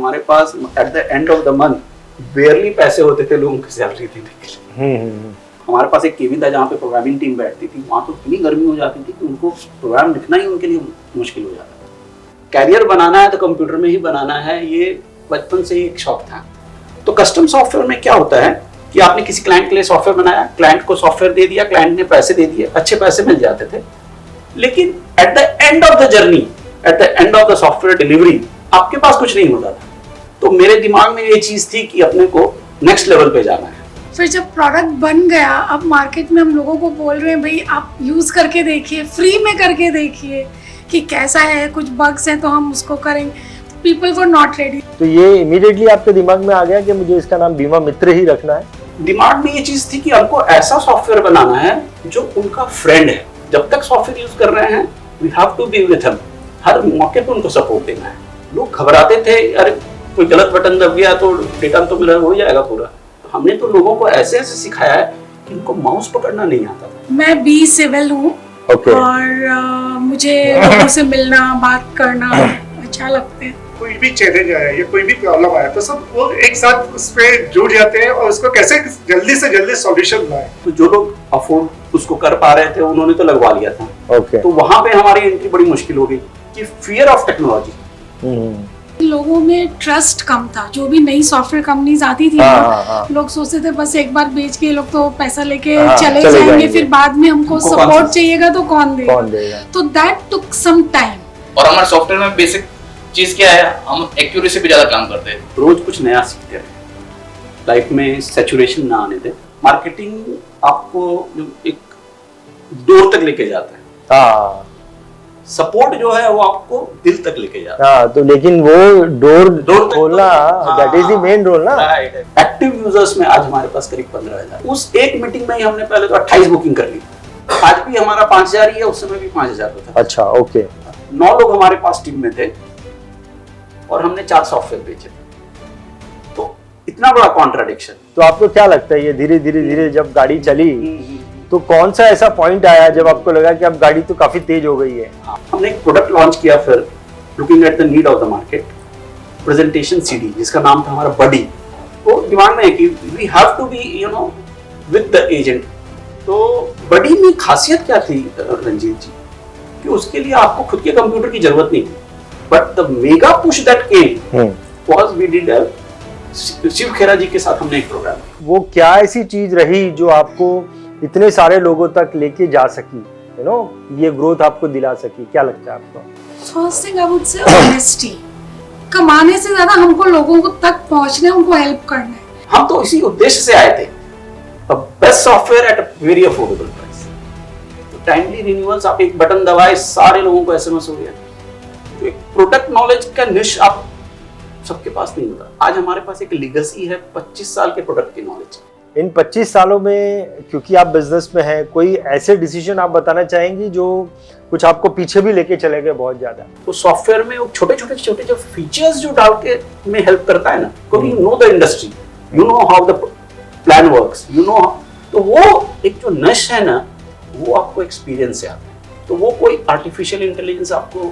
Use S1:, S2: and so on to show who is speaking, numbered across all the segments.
S1: हमारे पास at the end of the month barely पैसे होते थे लोगों की सैलरी देने के लिए। हमारे पास एक केबिन था जहाँ पे प्रोग्रामिंग टीम बैठती थी, वहाँ तो इतनी गर्मी हो जाती थी कि उनको प्रोग्राम लिखना ही उनके लिए मुश्किल हो जाता था। कैरियर बनाना है तो कंप्यूटर में ही बनाना है, ये बचपन से ही एक शौक था। तो कस्टम सॉफ्टवेयर में क्या होता है कि आपने किसी क्लाइंट के लिए सॉफ्टवेयर बनाया, क्लाइंट को सॉफ्टवेयर दे दिया, क्लाइंट ने पैसे दे दिए, अच्छे पैसे मिल जाते थे, लेकिन eight the end of the journey, eight the end of the software delivery आपके पास कुछ नहीं होता था। तो मेरे दिमाग में ये चीज थी कि अपने को नेक्स्ट लेवल पे जाना है।
S2: फिर जब प्रोडक्ट बन गया, अब मार्केट में हम लोगों को बोल रहे हैं भाई आप यूज करके देखिए, फ्री में करके देखिए कि कैसा है, कुछ बग्स हैं तो हम उसको करेंगे। People were not ready.
S3: तो ये इमीडिएटली आपके दिमाग में आ गया कि मुझे इसका नाम बीमा मित्र ही रखना है?
S1: दिमाग में ये चीज थी कि हमको ऐसा सॉफ्टवेयर बनाना है जो उनका फ्रेंड है। जब तक सॉफ्टवेयर यूज कर रहे हैं we have to be with him, हर मौके पे उनको सपोर्ट देना है। लोग घबराते थे, अरे कोई गलत बटन दब गया तो डेटा तो मेरा हो जाएगा पूरा। तो हमने तो लोगों को ऐसे ऐसे सिखाया है कि उनको माउस पकड़ना नहीं आता था।
S2: मैं बी सिविल हूँ और मुझे लोगों से मिलना, बात करना अच्छा लगता है।
S4: कोई भी चैलेंज आया या कोई भी प्रॉब्लम आया तो सब वो एक साथ उस पर जुड़ जाते हैं और उसको कैसे जल्दी से जल्दी सॉल्यूशन लाए।
S1: तो जो लोग अफोर्ड उसको कर पा रहे थे उन्होंने तो लगवा लिया था।
S3: ओके।
S1: तो वहां पे हमारी एंट्री बड़ी मुश्किल हो गई कि फियर ऑफ टेक्नोलॉजी।
S2: लोगों में ट्रस्ट कम था। जो भी नई सॉफ्टवेयर कंपनीज आती थी ना, लोग सोचते थे बस एक बार बेच के लोग तो पैसा लेके चले जाएंगे, फिर बाद में हमको सपोर्ट चाहिएगा तो कौन देगा। तो दैट टुक सम टाइम।
S5: और हमारे सॉफ्टवेयर में बेसिक चीज क्या है, हम एक्यूरेसी पे ज्यादा काम करते हैं।
S1: रोज कुछ नया सीखते रहे, लाइफ में सैचुरेशन ना आने दे। मार्केटिंग आपको एक डोर तक लेके जाता है, सपोर्ट जो है वो आपको दिल तक लेके जाता है।
S3: तो लेकिन वो डोर खोलना, that is the main role ना।
S1: एक्टिव यूजर्स में आज हमारे पास करीब 15,000। उस एक मीटिंग में ही हमने पहले तो 28 बुकिंग कर ली। आज भी हमारा 5,000 ही है, उस समय भी 5,000 था।
S3: अच्छा, ओके।
S1: 9 लोग हमारे पास टीम में थे और हमने 4 सॉफ्टवेयर बेचे। तो इतना बड़ा कॉन्ट्राडिक्शन।
S3: तो आपको क्या लगता है, ये धीरे धीरे जब गाड़ी चली तो कौन सा ऐसा पॉइंट आया जब आपको लगा कि अब गाड़ी तो काफी तेज हो गई है?
S1: हमने एक प्रोडक्ट लॉन्च किया फिर, looking at the need of the market, presentation CD जिसका नाम था हमारा बडी। तो दिमाग में है कि we have to be with the agent. तो बडी में खासियत क्या थी रंजीत जी, कि उसके लिए आपको खुद के कंप्यूटर की जरूरत नहीं थी, but the mega push that came was we did Shiv Khera ji के साथ हमने एक प्रोग्राम।
S3: वो क्या ऐसी चीज रही जो आपको इतने सारे लोगों तक लेके जा सकी, ये ग्रोथ आपको दिला सकी? क्या लगता है आपको?
S2: फर्स्ट थिंग आई वुड से ऑनेस्टी। कमाने से ज्यादा हमको लोगों को तक पहुंचने, उनको हेल्प करना है।
S1: हम तो इसी उद्देश्य से आए थे, best software at a very affordable price. तो टाइमली रिन्यूअल्स, आप एक बटन दबाए सारे लोगों को एसएमएस हो गया। तो एक प्रोडक्ट नॉलेज का निश आप सबके पास नहीं होता। आज हमारे पास एक लेगेसी है 25 साल के प्रोडक्ट की नॉलेज।
S3: इन 25 सालों में, क्योंकि आप बिजनेस में हैं, कोई ऐसे डिसीजन आप बताना चाहेंगी जो कुछ आपको पीछे भी लेके चले गए बहुत ज्यादा? तो
S1: सॉफ्टवेयर में छोटे छोटे जो फीचर्स जो डाल के में हेल्प करता है ना, क्योंकि you know the industry, you know how the plan works, you know. तो वो एक जो नश है ना, वो आपको एक्सपीरियंस से आता है। तो वो कोई आर्टिफिशियल इंटेलिजेंस आपको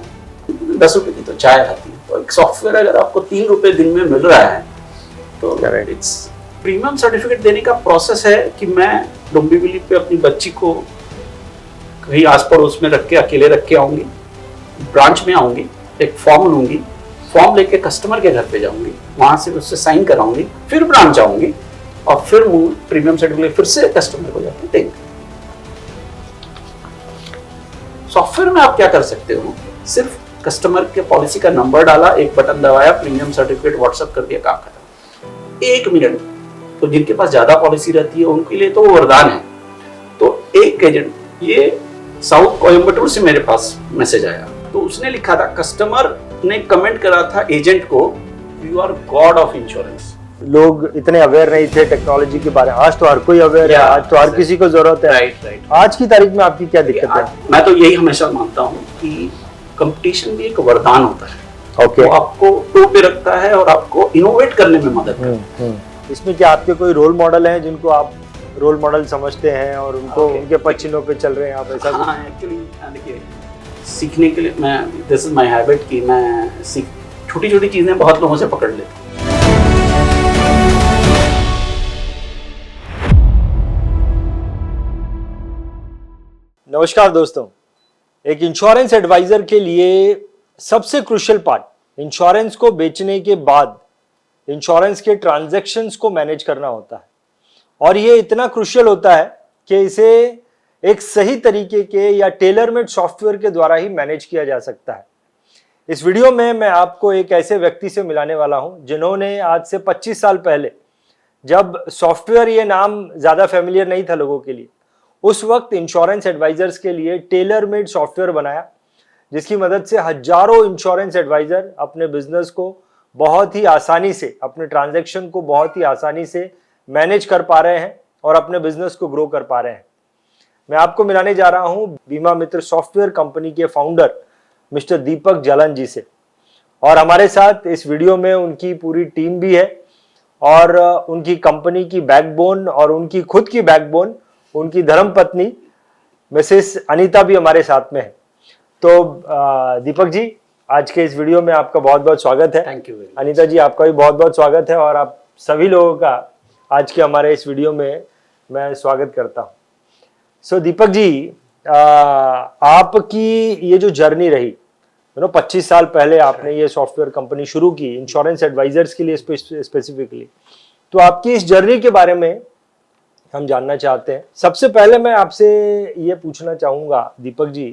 S1: 10 रुपए की तो चाय आती है, तो एक सॉफ्टवेयर अगर आपको 3 रुपए दिन में मिल रहा है तो इट्स प्रीमियम सर्टिफिकेट देने का प्रोसेस है कि मैं डोंबिवली पे अपनी बच्ची को कहीं आस पड़ोस में रख के, अकेले रख के आऊंगी, ब्रांच में आऊंगी, एक फॉर्म लूंगी, फॉर्म लेके कस्टमर के घर पे जाऊंगी, वहां से उससे साइन कराऊंगी, फिर ब्रांच आऊंगी और फिर प्रीमियम सर्टिफिकेट फिर से कस्टमर को जाके देंगे। सॉफ्टवेयर में आप क्या कर सकते हो, सिर्फ कस्टमर के पॉलिसी का नंबर डाला, एक बटन दबाया, प्रीमियम सर्टिफिकेट व्हाट्सएप कर दिया, काम खत्म। 1 मिनट। तो जिनके पास ज्यादा पॉलिसी रहती है उनके लिए तो वो वरदान है। तो एक एजेंट, ये साउथ कोयम्बटूर से मेरे पास मैसेज आया, तो उसने लिखा था, कस्टमर ने कमेंट करा था एजेंट को, you are god of insurance.
S3: लोग इतने अवेयर नहीं थे टेक्नोलॉजी के बारे में। आज तो हर कोई अवेयर है, आज तो हर किसी को जरूरत है।
S1: राइट।
S3: आज की तारीख में आपकी क्या दिक्कत है?
S1: मैं तो यही हमेशा मानता हूँ कि कंपटीशन भी एक वरदान होता है।
S3: ओके।
S1: वो आपको टो पे रखता है और आपको इनोवेट करने में मदद करता है।
S3: इसमें क्या आपके कोई रोल मॉडल हैं जिनको आप रोल मॉडल समझते हैं और उनको उनके पछिनों पे चल रहे हैं आप, ऐसा?
S1: हाँ, एक्चुअली देखिए, सीखने के लिए मैं, दिस इज माय हैबिट कि मैं छोटी छोटी चीजें बहुत लोगों से पकड़ लेते हैं।
S3: नमस्कार दोस्तों, एक इंश्योरेंस एडवाइजर के लिए सबसे क्रूशियल पार्ट इंश्योरेंस को बेचने के बाद इंश्योरेंस के ट्रांजैक्शंस को मैनेज करना होता है। और ये इतना क्रूशियल होता है कि इसे एक सही तरीके के या टेलर मेड सॉफ्टवेयर के द्वारा ही मैनेज किया जा सकता है। इस वीडियो में मैं आपको एक ऐसे व्यक्ति से मिलाने वाला हूं जिन्होंने आज से 25 साल पहले, जब सॉफ्टवेयर ये नाम ज्यादा फेमिलियर नहीं था लोगों के लिए, उस वक्त इंश्योरेंस एडवाइजर्स के लिए टेलर मेड सॉफ्टवेयर बनाया, जिसकी मदद से हजारों इंश्योरेंस एडवाइजर अपने बिजनेस को बहुत ही आसानी से, अपने ट्रांजैक्शन को बहुत ही आसानी से मैनेज कर पा रहे हैं और अपने बिजनेस को ग्रो कर पा रहे हैं। मैं आपको मिलाने जा रहा हूं बीमा मित्र सॉफ्टवेयर कंपनी के फाउंडर मिस्टर दीपक जलन जी से। और हमारे साथ इस वीडियो में उनकी पूरी टीम भी है और उनकी कंपनी की बैकबोन और उनकी खुद की बैकबोन, उनकी धर्मपत्नी मिसेस अनीता भी हमारे साथ में है। तो दीपक जी, आज के इस वीडियो में आपका बहुत बहुत स्वागत है।
S1: Thank you very much.
S3: Anita ji, आपका भी बहुत बहुत स्वागत है और आप सभी लोगों का आज के हमारे इस वीडियो में मैं स्वागत करता हूँ। सो दीपक जी, आपकी ये जो जर्नी रही, 25 साल पहले आपने ये सॉफ्टवेयर कंपनी शुरू की इंश्योरेंस एडवाइजर्स के लिए स्पेसिफिकली, तो आपकी इस जर्नी के बारे में हम जानना चाहते हैं। सबसे पहले मैं आपसे ये पूछना चाहूंगा दीपक जी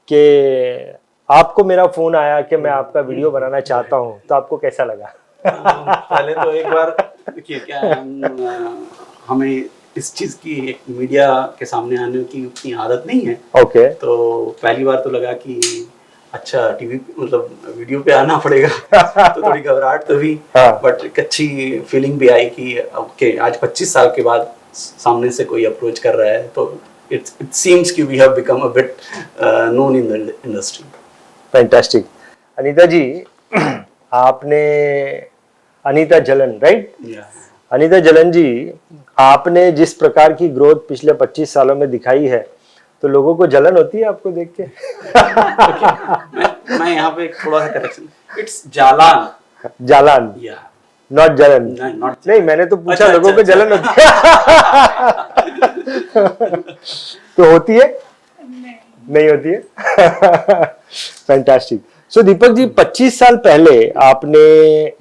S3: कि आपको मेरा फोन आया कि मैं आपका वीडियो बनाना चाहता हूं, तो आपको कैसा लगा?
S1: पहले तो एक बार देखिए, क्या हमें इस चीज की एक मीडिया के सामने आने की उतनी आदत नहीं है।
S3: ओके।
S1: तो पहली बार तो लगा कि अच्छा, टीवी मतलब वीडियो पे आना पड़ेगा तो थोड़ी घबराहट तो हुई, बट एक अच्छी फीलिंग भी आई कि ओके, आज 25 साल के बाद सामने से कोई अप्रोच कर रहा है, तो it seems कि we have become a bit known in the industry.
S3: Fantastic. Anita ji, आपने अनीता जलन, राइट? अनीता जलन जी, आपने जिस प्रकार की ग्रोथ पिछले 25 सालों में दिखाई है, तो लोगों को जलन होती है आपको देख के?
S1: मैं यहाँ पे थोड़ा सा correction, it's Jalan.
S3: Jalan, not जलन। नहीं, मैंने तो पूछा
S1: अच्छा,
S3: लोगों को जलन होती है तो होती है? नहीं होती है। फैंटास्टिक। सो दीपक जी, 25 साल पहले आपने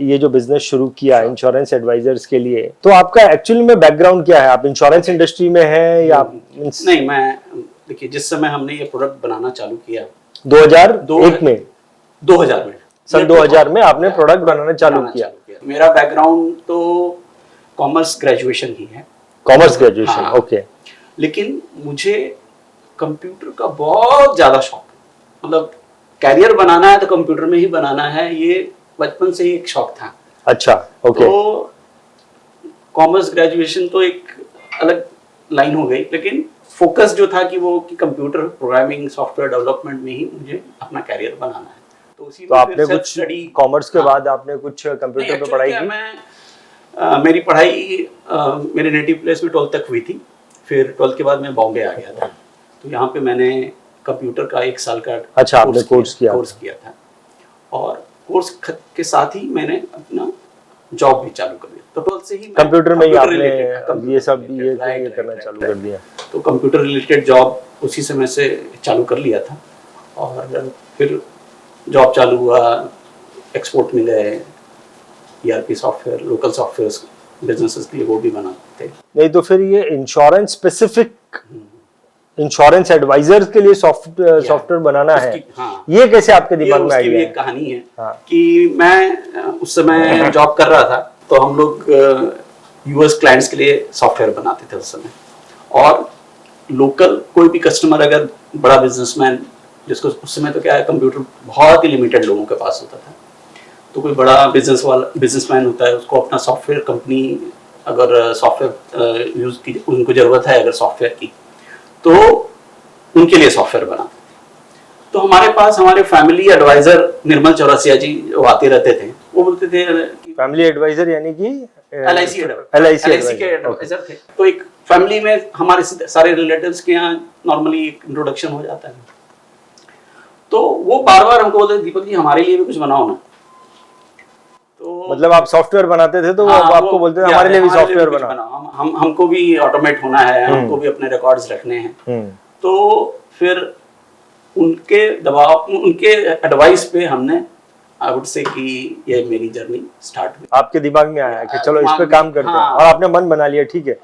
S3: ये जो बिजनेस शुरू किया इंश्योरेंस एडवाइजर्स के लिए, तो आपका एक्चुअली में बैकग्राउंड क्या है? आप इंश्योरेंस इंडस्ट्री में हैं या?
S1: नहीं, मैं देखिए, जिस समय हमने ये प्रोडक्ट बनाना चालू किया
S3: 2001 में,
S1: 2000 में,
S3: सन 2000 में आपने प्रोडक्ट बनाना चालू किया।
S1: मेरा बैकग्राउंड तो कॉमर्स ग्रेजुएशन ही है।
S3: Commerce graduation, okay.
S1: लेकिन मुझे कंप्यूटर का बहुत ज्यादा शौक है, मतलब कैरियर बनाना है तो कंप्यूटर में ही बनाना है, ये बचपन से ही एक शौक था।
S3: अच्छा, ओके।
S1: तो कॉमर्स ग्रेजुएशन तो एक अलग लाइन हो गई, लेकिन फोकस जो था कि वो कि कंप्यूटर प्रोग्रामिंग, सॉफ्टवेयर डेवलपमेंट में ही मुझे अपना कैरियर बनाना है। तो उसी में
S3: आपने कुछ कॉमर्स के बाद आपने कुछ कंप्यूटर पे पढ़ाई की?
S1: मेरी पढ़ाई मेरे नेटिव प्लेस में 12th तक हुई थी। फिर 12th के बाद मैं बॉम्बे आ गया था, तो यहाँ पे मैंने कंप्यूटर का 1 साल का कोर्स किया था। और कोर्स के साथ ही मैंने अपना जॉब भी चालू कर दिया। तो 12th से ही
S3: कंप्यूटर में ही आपने ये सब करना चालू कर दिया। तो
S1: कंप्यूटर रिलेटेड जॉब उसी समय से चालू कर लिया था। और फिर जॉब चालू हुआ, एक्सपोर्ट में गए, ERP software, local software businesses के लिए वो भी बनाते थे।
S3: नहीं, तो फिर ये इंश्योरेंस स्पेसिफिक इंश्योरेंस एडवाइजर्स के लिए सॉफ्टवेयर बनाना है, ये कैसे आपके दिमाग में आया?
S1: एक कहानी है कि मैं उस समय जॉब कर रहा था, तो हम लोग यूएस क्लाइंट्स के लिए सॉफ्टवेयर बनाते थे उस समय। और लोकल कोई भी कस्टमर, अगर बड़ा बिजनेसमैन, जिसको उस समय तो क्या है, कंप्यूटर बहुत ही लिमिटेड लोगों के पास होता था, तो कोई बड़ा बिजनेसमैन होता है, उसको अपना सॉफ्टवेयर कंपनी, अगर सॉफ्टवेयर यूज की उनको जरूरत है अगर सॉफ्टवेयर की, तो उनके लिए सॉफ्टवेयर बनाते। तो हमारे पास हमारे फैमिली एडवाइजर निर्मल चौरसिया जी जो आते रहते थे, वो बोलते थे,
S3: फैमिली एडवाइजर यानी कि
S1: LIC के एडवाइजर थे। तो एक फैमिली में हमारे सारे रिलेटिव्स के यहाँ नॉर्मली एक इंट्रोडक्शन हो जाता है। तो वो बार बार हमको बोलते, दीपक जी हमारे लिए भी कुछ बनाओ ना। तो
S3: मतलब आप सॉफ्टवेयर बनाते थे तो वो
S1: हाँ,
S3: आपको बोलते थे हमारे लिए भी सॉफ्टवेयर
S1: कुछ
S3: बनाओ।
S1: हमको भी ऑटोमेट होना है, हमको भी अपने रिकॉर्ड्स रखने हैं। तो फिर उनके दबाव, उनके एडवाइस पे हमने आई वुड से कि ये मेरी जर्नी स्टार्ट हुई।
S3: आपके दिमाग में आया कि चलो इस पे
S1: दिमाग
S3: काम
S1: में,
S3: करते हैं,
S1: हाँ।
S3: और आपने मन बना लिया, ठीक है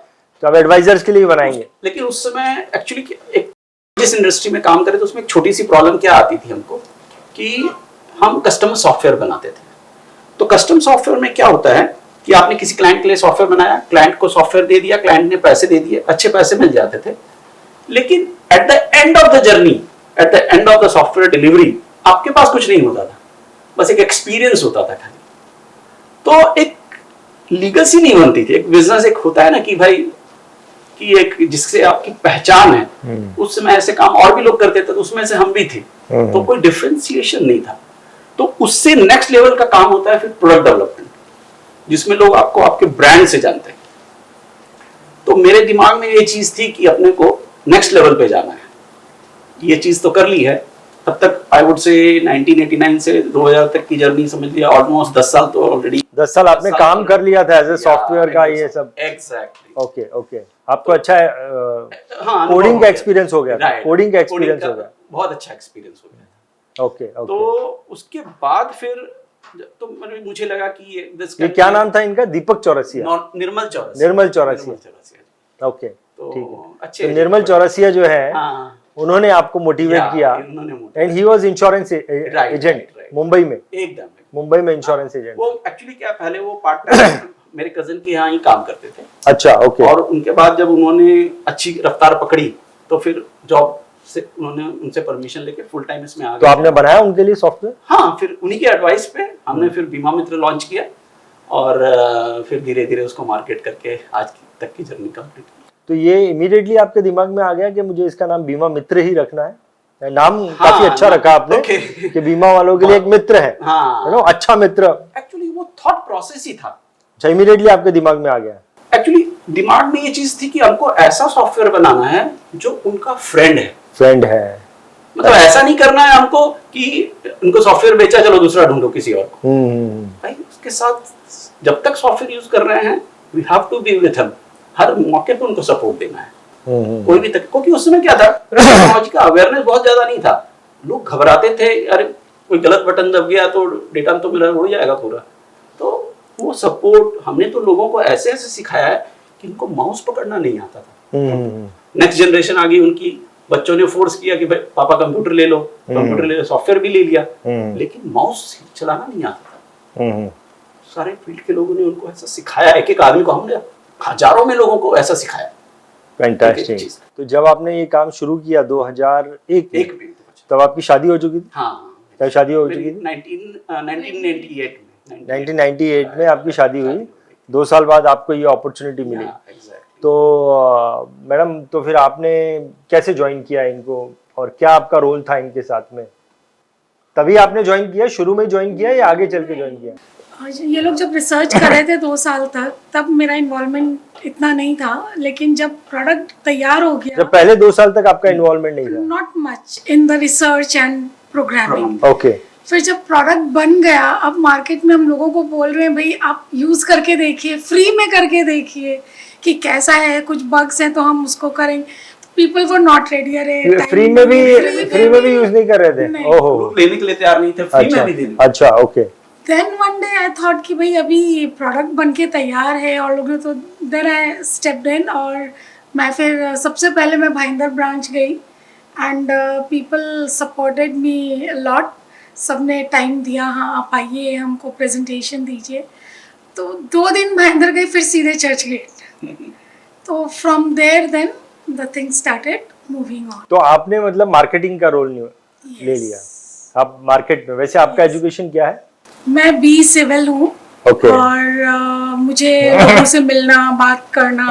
S3: तो अब एडवाइजर्स के लिए बनाएंगे।
S1: लेकिन उस समय एक्चुअली एक जिस इंडस्ट्री में काम करे तो उसमें एक छोटी सी प्रॉब्लम क्या आती थी हमको कि हम कस्टमर सॉफ्टवेयर बनाते थे। तो कस्टम सॉफ्टवेयर में क्या होता है कि आपने किसी क्लाइंट के लिए सॉफ्टवेयर बनाया, क्लाइंट को सॉफ्टवेयर दे दिया, क्लाइंट ने पैसे दे दिए, अच्छे पैसे मिल जाते थे, लेकिन eight the end of the journey, eight the end of the software delivery आपके पास कुछ नहीं होता था, बस एक एक्सपीरियंस होता था खाली। तो एक लीगसी नहीं बनती थी। एक बिजनेस एक होता है ना कि भाई कि एक जिससे आपकी पहचान है, उस समय ऐसे काम और भी लोग करते थे तो उसमें से हम भी थे, तो कोई डिफरेंशिएशन नहीं था। तो उससे नेक्स्ट लेवल का काम होता है फिर प्रोडक्ट डेवलपमेंट, जिसमें लोग आपको आपके ब्रांड से जानते हैं। तो मेरे दिमाग में ये चीज थी कि अपने को नेक्स्ट लेवल पे जाना है। ये चीज तो कर ली है। तब तक आई वुड से 1989 से 2000 तक की जर्नी समझ लिया, ऑलमोस्ट 10 साल तो ऑलरेडी
S3: 10 साल आपने काम कर लिया था एज ए सॉफ्टवेयर का, ये सब।
S1: एग्जैक्टली।
S3: ओके ओके, आपको अच्छा
S1: हाँ,
S3: कोडिंग का एक्सपीरियंस हो गया था, कोडिंग का एक्सपीरियंस हो गया,
S1: बहुत अच्छा एक्सपीरियंस हो गया।
S3: Okay okay.
S1: तो उसके बाद फिर तो मुझे लगा कि
S3: ये क्या नाम था इनका? दीपक चौरसिया,
S1: निर्मल चौरसिया।
S3: निर्मल चौरसिया, ओके
S1: तो
S3: ठीक है।
S1: अच्छे
S3: तो निर्मल चौरसिया जो है,
S1: हाँ,
S3: उन्होंने आपको मोटिवेट किया, and he was insurance agent Mumbai में,
S1: एकदम
S3: मुंबई में इंश्योरेंस एजेंट।
S1: वो एक्चुअली क्या, पहले वो पार्टनर मेरे कजिन के यहाँ ही काम करते थे।
S3: अच्छा, ओके।
S1: और उनके बाद जब उन्होंने अच्छी रफ्तार पकड़ी तो फिर जॉब से उन्होंने उनसे परमिशन लेके फुल टाइम इसमें आ गए।
S3: तो आपने बनाया उनके लिए सॉफ्टवेयर?
S1: हाँ, फिर उन्हीं के एडवाइस पे हमने फिर बीमा मित्र लॉन्च किया और फिर धीरे धीरे उसको मार्केट करके आज तक की जर्नी कंप्लीट की।
S3: तो ये इमीडिएटली आपके दिमाग में आ गया कि मुझे इसका नाम बीमा मित्र ही रखना है? नाम
S1: हाँ,
S3: काफी अच्छा रखा आपने, कि बीमा वालों के लिए एक मित्र है,
S1: हाँ,
S3: अच्छा मित्र।
S1: एक्चुअली वो थॉट प्रोसेस ही था।
S3: अच्छा, इमीडिएटली आपके दिमाग में आ गया?
S1: एक्चुअली दिमाग में ये चीज थी कि हमको ऐसा सॉफ्टवेयर बनाना है जो उनका फ्रेंड है। मतलब ऐसा नहीं करना है हमको कि उनको सॉफ्टवेयर बेचा, चलो दूसरा ढूंढो किसी और को। भाई उसके साथ जब तक सॉफ्टवेयर यूज कर रहे हैं, we have to be with him. हर मौके पे उनको सपोर्ट देना है, कोई भी तक। क्योंकि उस समय क्या था, टेक्नोलॉजी का अवेयरनेस बहुत ज्यादा नहीं था। लोग घबराते थे, अरे कोई गलत बटन दब गया तो डेटा तो मेरा उड़ जाएगा पूरा। तो वो सपोर्ट हमने तो लोगों को ऐसे ऐसे सिखाया है कि इनको माउस पकड़ना नहीं आता था। नेक्स्ट जनरेशन आ गई उनकी, बच्चों ने फोर्स किया कि भाई पापा कंप्यूटर ले लो, सॉफ्टवेयर भी ले लिया, लेकिन माउस चलाना नहीं आता था। सारे फील्ड के लोगों ने उनको ऐसा सिखाया, एक एक आदमी को हमने हजारों में लोगों को ऐसा सिखाया।
S3: फैंटास्टिक। तो जब आपने ये काम शुरू किया 2001 में, तब आपकी शादी हो चुकी थी?
S1: हाँ,
S3: तब शादी हो चुकी थी 1998 में आपकी शादी हुई। 2 साल बाद आपको ये अपॉर्चुनिटी मिली। तो मैडम, तो फिर आपने कैसे ज्वाइन किया इनको, और क्या आपका रोल था इनके साथ में? तभी आपने ज्वाइन किया, शुरू में ज्वाइन किया या आगे चल के ज्वाइन किया?
S2: ये लोग जब रिसर्च कर रहे थे 2 साल तक, तब मेरा इन्वॉल्वमेंट इतना नहीं था, लेकिन जब प्रोडक्ट तैयार हो गया,
S3: जब पहले 2 साल तक आपका इन्वॉल्वमेंट नहीं था?
S2: Not much in the research and programming.
S3: Okay.
S2: फिर जब प्रोडक्ट बन गया, अब मार्केट में हम लोगों को बोल रहे हैं भाई आप यूज करके देखिए, फ्री में करके देखिए कि कैसा है, कुछ बग्स हैं तो हम उसको करेंगे। People were not ready. अरे
S3: फ्री में भी यूज नहीं कर रहे थे? ओहो,
S1: लेने के लिए तैयार नहीं थे, फ्री में भी देने।
S3: अच्छा, okay.
S2: Then one day I thought कि भाई अभी प्रोडक्ट बन के तैयार है और लोगों, तो देन आई स्टेप्ड इन, और मैं फिर सबसे पहले मैं भाईंदर ब्रांच गई and people supported me lot. सबने टाइम दिया, हाँ आप आइए, हमको प्रेजेंटेशन दीजिए। तो 2 दिन भाईंदर गई, फिर सीधे चर्च गेट। तो from there then the thing started moving on.
S3: तो आपने मतलब मार्केटिंग का रोल ले लिया आप मार्केट में। वैसे आपका एजुकेशन क्या है?
S2: मैं बी सिविल हूँ।
S3: Okay.
S2: और मुझे लोगों से मिलना, बात करना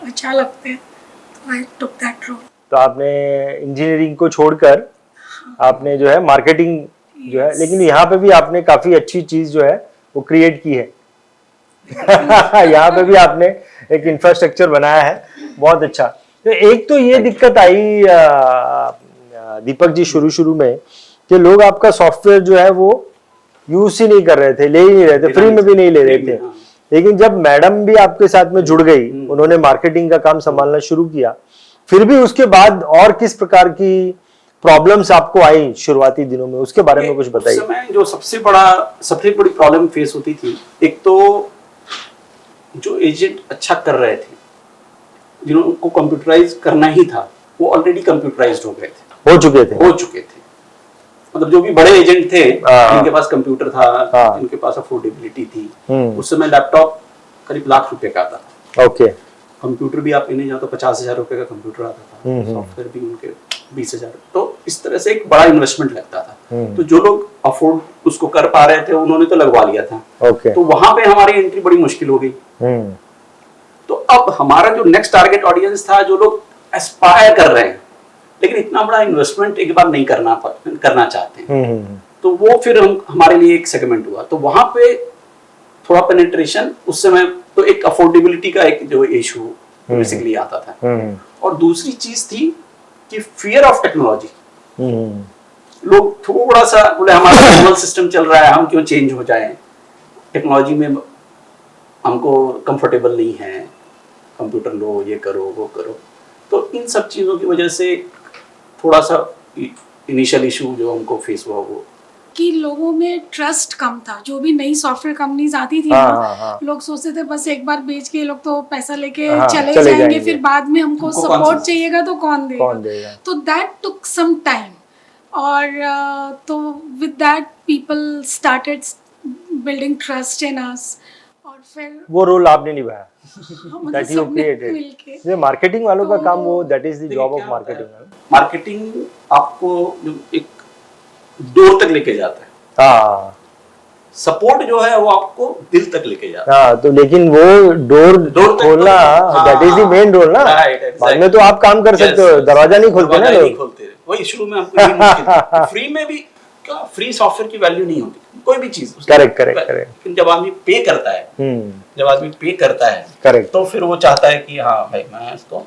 S2: अच्छा लगता है, तो आई टुक दैट रोल।
S3: तो आपने इंजीनियरिंग को छोड़कर आपने जो है मार्केटिंग जो है, लेकिन यहाँ पे भी आपने काफी अच्छी चीज जो है वो क्रिएट की है। यहाँ पे भी आपने एक इंफ्रास्ट्रक्चर बनाया है, बहुत अच्छा। तो एक तो ये दिक्कत आई दीपक जी शुरू में कि लोग आपका सॉफ्टवेयर जो है वो यूज ही नहीं कर रहे थे, ले ही नहीं रहे थे, फ्री में भी नहीं ले रहे थे। लेकिन जब मैडम भी आपके साथ में जुड़ गई, उन्होंने मार्केटिंग का काम संभालना शुरू किया, फिर भी उसके बाद और किस प्रकार की प्रॉब्लम्स आपको आई शुरुआती दिनों में, उसके बारे में कुछ बताइए।
S1: उस समय जो सबसे बड़ी प्रॉब्लम फेस होती थी, एक तो जो एजेंट अच्छा कर रहे थे, जिनको कंप्यूटराइज करना ही था, वो ऑलरेडी कंप्यूटराइज्ड हो गए थे, हो चुके थे। मतलब जो भी बड़े एजेंट थे, जिनके पास कंप्यूटर था, जिनके पास अफोर्डेबिलिटी थी, उस समय लैपटॉप करीब लाख रुपए का आता था।
S3: ओके।
S1: कंप्यूटर भी आप लेने जाओ तो 50,000 रुपए का कंप्यूटर आता था, सॉफ्टवेयर भी उनके 20,000। तो इस तरह से एक बड़ा इन्वेस्टमेंट लगता था। तो जो लोग अफोर्ड उसको कर पा रहे थे, उन्होंने तो लगवा लिया था। तो वहां पे हमारी एंट्री बड़ी मुश्किल हो गई। तो अब हमारा जो नेक्स्ट टारगेट ऑडियंस था, जो लोग एस्पायर कर रहे हैं लेकिन इतना बड़ा इन्वेस्टमेंट एक बार नहीं करना चाहते हैं, तो वो फिर हमारे लिए एक सेगमेंट हुआ। तो वहां पे थोड़ा पेनिट्रेशन उस समय, तो एक अफोर्डेबिलिटी का एक जो इशू बेसिकली आता था। और दूसरी चीज थी कि फियर ऑफ टेक्नोलॉजी। लोग थोड़ा सा बोले हमारा मैनुअल सिस्टम चल रहा है, हम क्यों चेंज हो जाएं, टेक्नोलॉजी में हमको कंफर्टेबल नहीं है, कंप्यूटर लो, ये करो वो करो। तो इन सब चीजों की वजह से थोड़ा सा इनिशियल इशू जो हमको फेस हुआ, वो
S2: कि लोगों में ट्रस्ट कम था। जो भी नई सॉफ्टवेयर कंपनीज आती थी ना, लोग सोचते थे बस एक बार बेच के लोग तो पैसा लेके चले जाएंगे, फिर बाद में हमको सपोर्ट चाहिएगा तो कौन देगा। तो दैट टुक सम टाइम, और तो with that people started building trust in us, और फिर
S3: वो रोल आपने निभाया, that you created। ये मार्केटिंग वालों का काम, वो that is the job of marketing।
S1: Marketing आपको जो एक डोर तक लेके जाता है,
S3: हाँ,
S1: सपोर्ट जो है वो आपको दिल तक लेके जाता
S3: है। हाँ, तो लेकिन वो डोर खोलना, that is the main role ना। बाद में तो आप काम कर सकते हो, दरवाजा नहीं खोलते ना लोग।
S1: वही शुरू में हमको ये मुश्किल, फ्री में भी क्या, फ्री सॉफ्टवेयर की वैल्यू नहीं होती कोई भी चीज।
S3: करेक्ट।
S1: लेकिन जब आदमी पे करता है,
S3: करेक्ट,
S1: तो फिर वो चाहता है कि हाँ भाई मैं इसको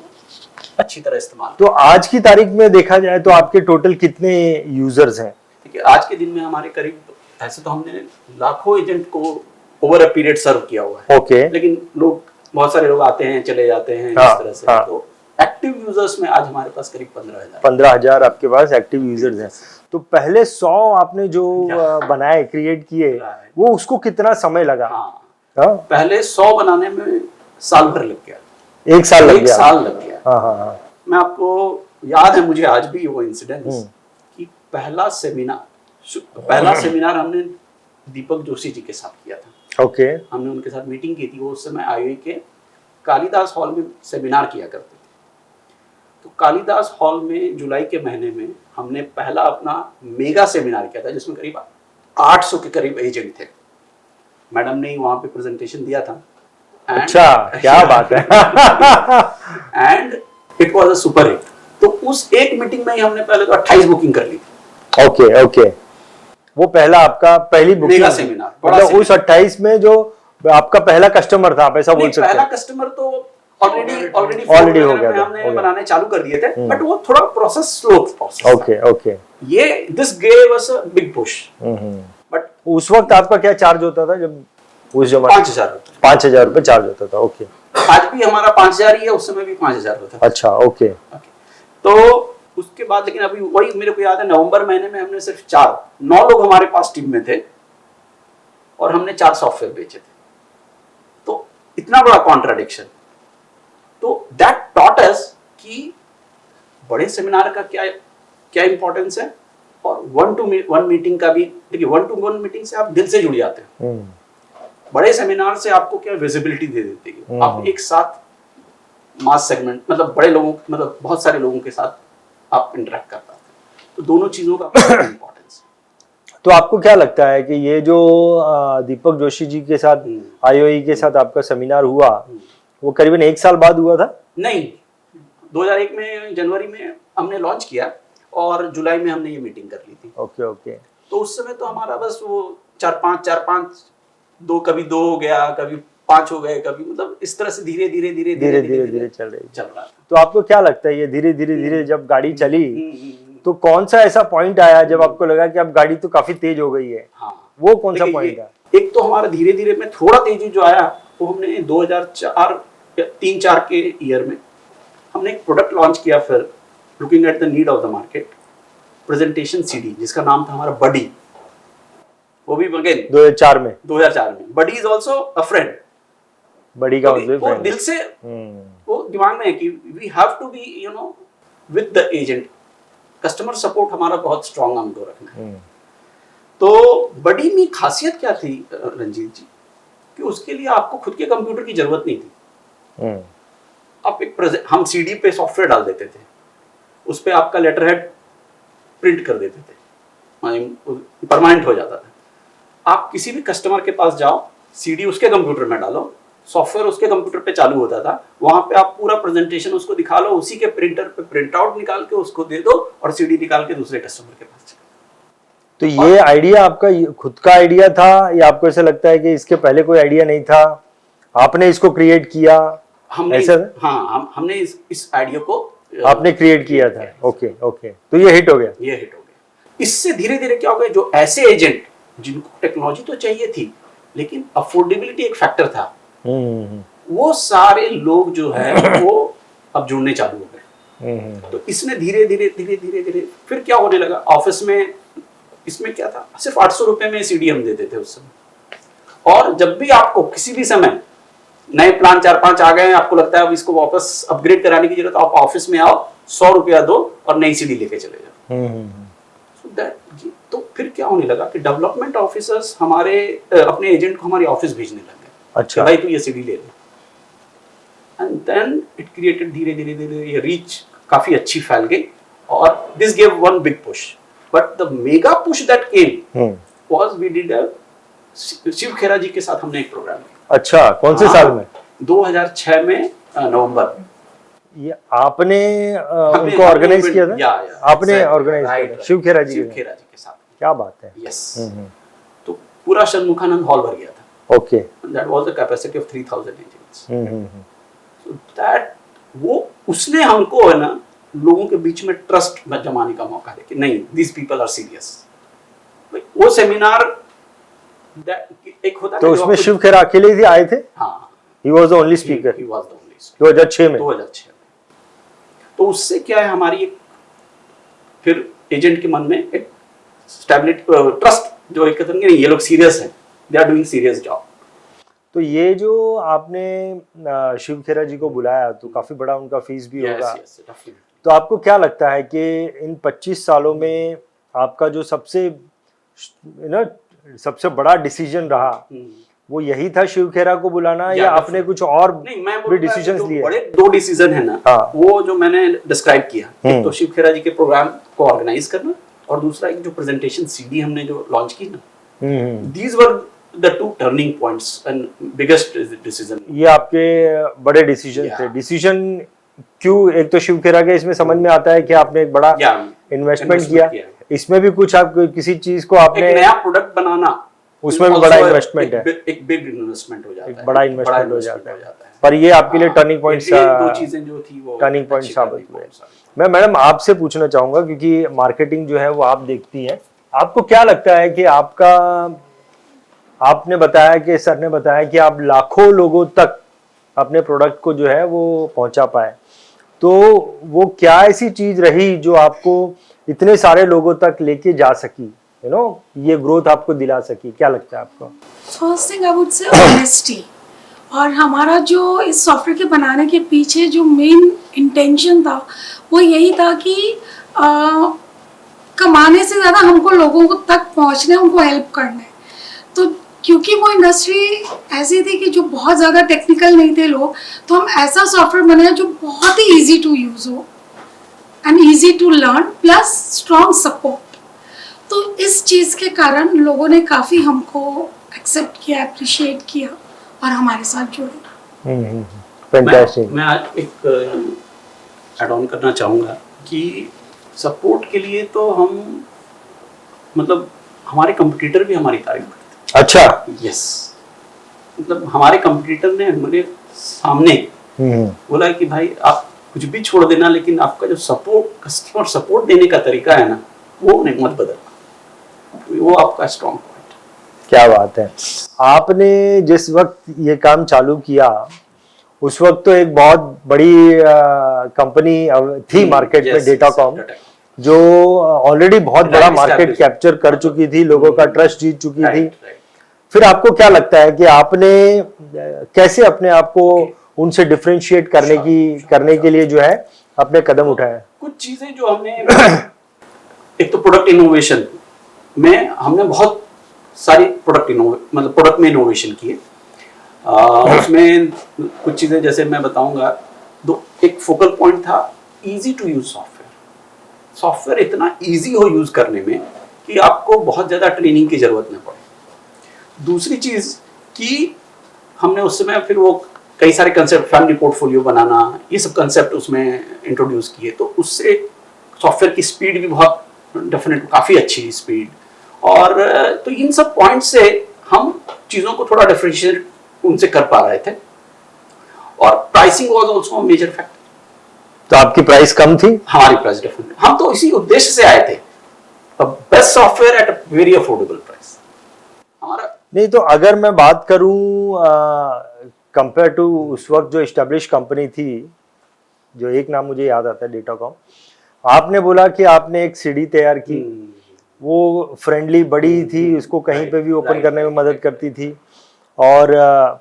S1: अच्छी तरह इस्तेमाल।
S3: तो आज की तारीख में देखा जाए तो आपके टोटल कितने यूजर्स हैं?
S1: ठीक है, आज के दिन में हमारे करीब, ऐसे तो हमने लाखों एजेंट को ओवर अ पीरियड सर्व किया हुआ है।
S3: ओके।
S1: लेकिन बहुत सारे लोग आते हैं, चले जाते हैं, इस तरह से। तो एक्टिव यूजर्स में आज हमारे पास करीब
S3: 15,000 आपके पास एक्टिव यूजर्स हैं। तो पहले 100 आपने जो बनाए, क्रिएट किए, वो उसको कितना समय लगा?
S1: पहले 100 बनाने में साल भर लग गया।
S3: एक साल लग
S1: गया। मैं आपको याद है, मुझे आज भी वो इंसिडेंस, कि पहला सेमिनार हमने दीपक जोशी जी के साथ किया था।
S3: ओके।
S1: हमने उनके साथ मीटिंग की थी। वो उस समय आईओई के कालिदास हॉल में सेमिनार किया करते थे। तो कालिदास हॉल में जुलाई के महीने में हमने पहला अपना मेगा सेमिनार किया था, जिसमें करीब 800 के करीब एजेंट थे। मैडम ने वहां पे प्रेजेंटेशन दिया था।
S3: अच्छा, क्या बात है।
S1: And it was a super hit. तो उस एक मीटिंग में ही हमने पहले तो 28 बुकिंग कर ली थी।
S3: ओके। वो पहला आपका पहली बुकिंग
S1: मेगा सेमिनार,
S3: मतलब उस 28 में जो आपका पहला कस्टमर था, आप ऐसा बोल सकते हैं?
S1: पहला कस्टमर तो ऑलरेडी
S3: हो गया था,
S1: हमने बनाने चालू कर दिए थे, बट वो थोड़ा प्रोसेस स्लो प्रोसेस।
S3: ओके।
S1: ये this gave us a big push. But
S3: उस वक्त आपका क्या चार्ज होता था जब उस जमाने? 5,000 रुपए चार्ज होता था। ओके।
S1: आज भी हमारा 5,000 ही है, उस समय भी 5,000 होता था।
S3: अच्छा, ओके।
S1: तो उसके बाद, लेकिन अभी वही मेरे को याद है, नवंबर महीने में हमने सिर्फ 9 लोग हमारे पास टीम में थे और हमने 4 सॉफ्टवेयर बेचे थे। तो इतना बड़ा कॉन्ट्राडिक्शन। तो दैट टॉट अस कि बड़े सेमिनार का क्या इंपॉर्टेंस है, और 1-to-1 मीटिंग का भी। देखिए, 1-to-1 मीटिंग से आप दिल से जुड़ जाते हैं। बड़े सेमिनार से आपको क्या विजिबिलिटी दे देती है। आप एक साथ मास सेगमेंट, मतलब बड़े लोगों, मतलब बहुत सारे लोगों के साथ आप इंटरेक्ट कर पाते हैं। तो दोनों चीजों का इंपॉर्टेंस।
S3: तो आपको क्या लगता है कि ये जो दीपक जोशी जी के साथ, आईओई के साथ आपका सेमिनार हुआ, वो करीबन 1 साल बाद हुआ था?
S1: नहीं, 2001 में जनवरी में हमने लॉन्च किया और जुलाई में हमने ये मीटिंग कर ली थी।
S3: ओके।
S1: तो उस समय तो हमारा बस वो 4-5, कभी 2 हो गया, कभी 5 हो गए, कभी, मतलब इस तरह से धीरे धीरे चल रहा था।
S3: तो आपको क्या लगता है, ये धीरे जब गाड़ी चली, तो कौन सा ऐसा पॉइंट आया जब आपको लगा कि अब गाड़ी तो काफी तेज हो गई है?
S1: हाँ,
S3: वो कौन सा
S1: देखिए,
S3: पॉइंट है?
S1: एक तो हमारा धीरे धीरे में थोड़ा तेजी जो आया वो हमने 2004 या 3-4 के ईयर में हमने एक प्रोडक्ट लॉन्च किया, फिर looking at the need of the market, presentation CD जिसका नाम था हमारा बडी। वो भी अगेन
S3: 2004 में।
S1: 2004 में body is also a friend.
S3: बड़ी का
S1: वो
S3: मतलब
S1: दिल से वो दिमाग में है कि we have to be you know with the agent. Customer support हमारा बहुत स्ट्रांग हमको रखना है। तो बड़ी में खासियत क्या थी रंजीत जी, कि उसके लिए आपको खुद के कंप्यूटर की जरूरत नहीं थी। आप एक हम सीडी पे सॉफ्टवेयर डाल देते थे, उस पे आपका लेटर हेड प्रिंट कर देते थे, परमानेंट हो जाता था। आप किसी भी कस्टमर के पास जाओ, सीडी उसके कंप्यूटर में डालो, सॉफ्टवेयर उसके कंप्यूटर पे चालू होता था, वहां पे आप पूरा प्रेजेंटेशन उसको दिखा लो, उसी के प्रिंटर पे प्रिंट आउट निकाल के उसको दे दो और सीडी निकाल के दूसरे कस्टमर के पास।
S3: तो ये आइडिया आपका खुद का आइडिया था या आपको ऐसा लगता है कि इसके पहले कोई आइडिया नहीं था, आपने इसको क्रिएट किया?
S1: हमने इस आइडिया को
S3: आपने क्रिएट किया था। ओके ओके, तो ये हिट हो गया।
S1: ये हिट हो गया। इससे धीरे धीरे क्या हो गया, जो ऐसे एजेंट जिनको टेक्नोलॉजी तो चाहिए थी लेकिन अफोर्डेबिलिटी एक फैक्टर था, वो सारे लोग जो है वो अब जुड़ने चालू हो गए। तो इसने धीरे धीरे फिर क्या होने लगा, ऑफिस में इसमें क्या था, सिर्फ 800 रुपए में सीडी हम देते थे उस समय। और जब भी आपको किसी भी समय नए प्लान 4-5 आ गए, आपको लगता है अब इसको वापस अपग्रेड कराने की जरूरत, आप ऑफिस में आओ, 100 रुपया दो और नई सीडी लेके चले जाओ। तो फिर क्या होने लगा कि डेवलपमेंट ऑफिसर्स हमारे अपने एजेंट को हमारी ऑफिस भेजने लगे। अच्छा भाई तू ये सीडी ले ले। एंड देन इट क्रिएटेड धीरे धीरे ये रीच काफी अच्छी फैल गई और this give one big push. But the mega push that came was we did Shiv Khera ji के साथ हमने एक प्रोग्राम किया।
S3: अच्छा, कौन से साल में?
S1: 2006 में नवंबर में।
S3: ये आपने उनको ऑर्गेनाइज किया था? आपने ऑर्गेनाइज किया था शिव खेरा जी के
S1: साथ।
S3: क्या बात है।
S1: यस, तो पूरा षणमुखानंद हॉल भर गया था।
S3: Okay,
S1: that was the capacity of 3000 agents. So that वो उसने हमको है ना लोगों के बीच में ट्रस्ट जमाने का मौका दे कि नहीं, दिस पीपल आर सीरियस। वो सेमिनार एक होता है
S3: तो उसमें शिव खेरा अकेले ही आए थे?
S1: हाँ,
S3: he was the only speaker।
S1: he was the only speaker
S3: 2006 में।
S1: 2006 में। तो उससे क्या है, हमारी एक फिर एजेंट के मन में एक ट्रस्ट जो एक कहते हैं नहीं, ये लोग सीरियस हैं, they are doing serious job.
S3: तो ये जो आपने शिव खेरा जी को बुलाया तो काफी बड़ा उनका फीस भी होगा। तो आपको क्या लगता है कि इन 25 सालों में आपका जो सबसे बड़ा डिसीजन रहा वो यही था शिव खेरा को बुलाना, या आपने कुछ और भी डिसीजंस लिए?
S1: बड़े 2 डिसीजन है ना। हाँ। वो जो मैंने डिस्क्राइब किया, एक तो शिव खेरा जी के प्रोग्राम को ऑर्गेनाइज करना और दूसरा एक जो प्रेजेंटेशन सीडी हमने जो लॉन्च की ना, these were the 2 turning points and biggest decision.
S3: ये आपके बड़े डिसीजन थे। डिसीजन क्यों? एक तो शिव खेरा के इसमें समझ में आता है कि आपने एक बड़ा इन्वेस्टमेंट किया, इसमें भी कुछ आप किसी चीज को आपने
S1: एक नया प्रोडक्ट बनाना,
S3: उसमें भी बड़ा इन्वेस्टमेंट है,
S1: एक बिग इन्वेस्टमेंट हो जाता है,
S3: एक बड़ा इन्वेस्टमेंट हो जाता है। पर ये आपके लिए टर्निंग पॉइंट,
S1: 2 चीजें जो थी वो
S3: टर्निंग पॉइंट साबित हुए। मैं मैडम आपसे पूछना चाहूंगा, क्योंकि मार्केटिंग जो है वो आप देखती हैं, आपको क्या लगता है कि आपने बताया कि सर ने बताया कि आप लाखों लोगों तक अपने प्रोडक्ट को जो है वो पहुंचा पाए, तो वो क्या ऐसी चीज रही जो आपको इतने सारे लोगों तक लेके जा सकी, ये ग्रोथ आपको दिला सकी? क्या लगता है आपको?
S2: फर्स्ट थिंग आई वुड से ऑनेस्टी। और हमारा जो इस सॉफ्टवेयर के बनाने के पीछे जो मेन इंटेंशन था वो यही था कि कमाने से ज़्यादा हमको लोगों को तक पहुंचने, उनको हेल्प करना है। तो क्योंकि वो इंडस्ट्री ऐसी थी कि जो बहुत ज़्यादा टेक्निकल नहीं थे लोग, तो हम ऐसा सॉफ्टवेयर बनाया जो बहुत ही ईजी टू यूज़ हो and easy to learn plus strong support. तो इस चीज़ के कारण लोगों ने काफ़ी हमको एक्सेप्ट किया, अप्रिशिएट किया और हमारे साथ जुड़े।
S1: मैं आज एक ऐड ऑन करना चाहूँगा कि सपोर्ट के लिए तो हम मतलब हमारे कंपटीटर भी हमारी तारीफ करते हैं।
S3: अच्छा,
S1: यस, मतलब हमारे कंपटीटर ने हमारे सामने बोला कि भाई आप कुछ भी छोड़ देना, लेकिन आपका जो सपोर्ट, कस्टमर सपोर्ट देने का तरीका है ना, वो नहीं मत बदलना, वो आपका स्ट्रॉन्ग पॉइंट।
S3: क्या बात है। आपने जिस वक्त ये काम चालू किया उस वक्त तो एक बहुत बड़ी कंपनी थी मार्केट में, डेटाकॉम, जो ऑलरेडी बहुत बड़ा मार्केट कैप्चर कर चुकी थी, लोगों का ट्रस्ट जीत चुकी थी। फिर आपको क्या लगता है कि आपने कैसे अपने आप को उनसे डिफरेंशिएट करने के लिए जो है अपने कदम उठाए?
S1: कुछ चीजें जो हमने एक तो प्रोडक्ट इनोवेशन में हमने बहुत सारी प्रोडक्ट में इनोवेशन किए। उसमें कुछ चीजें जैसे मैं बताऊंगा, एक फोकल पॉइंट था इजी टू यूज सॉफ्टवेयर इतना इजी हो यूज करने में कि आपको बहुत ज्यादा ट्रेनिंग की जरूरत न पड़े। दूसरी चीज कि हमने उस समय फिर वो कई सारे कंसेप्ट, फैमिली पोर्टफोलियो बनाना, ये सब कंसेप्ट उसमें इंट्रोड्यूस किए, तो उससे सॉफ्टवेयर की स्पीड भी बहुत डेफिनेट काफी अच्छी स्पीड, और तो इन सब पॉइंट से हम चीजों को थोड़ा डिफरेंशिएट उनसे कर पा रहे थे। और pricing was also a major factor.
S3: तो आपकी प्राइस कम थी?
S1: हमारी प्राइस डेफिनेटली, हम तो इसी उद्देश्य से आए थे, best software at a very affordable price हमारा।
S3: नहीं तो अगर मैं बात करूं कंपेयर टू उस वक्त जो एस्टेब्लिश कंपनी थी, जो एक नाम मुझे याद आता है, डेटाकॉम, आपने बोला कि आपने एक सीडी तैयार की, वो फ्रेंडली बड़ी थी, उसको कहीं पे भी ओपन करने में मदद करती थी, और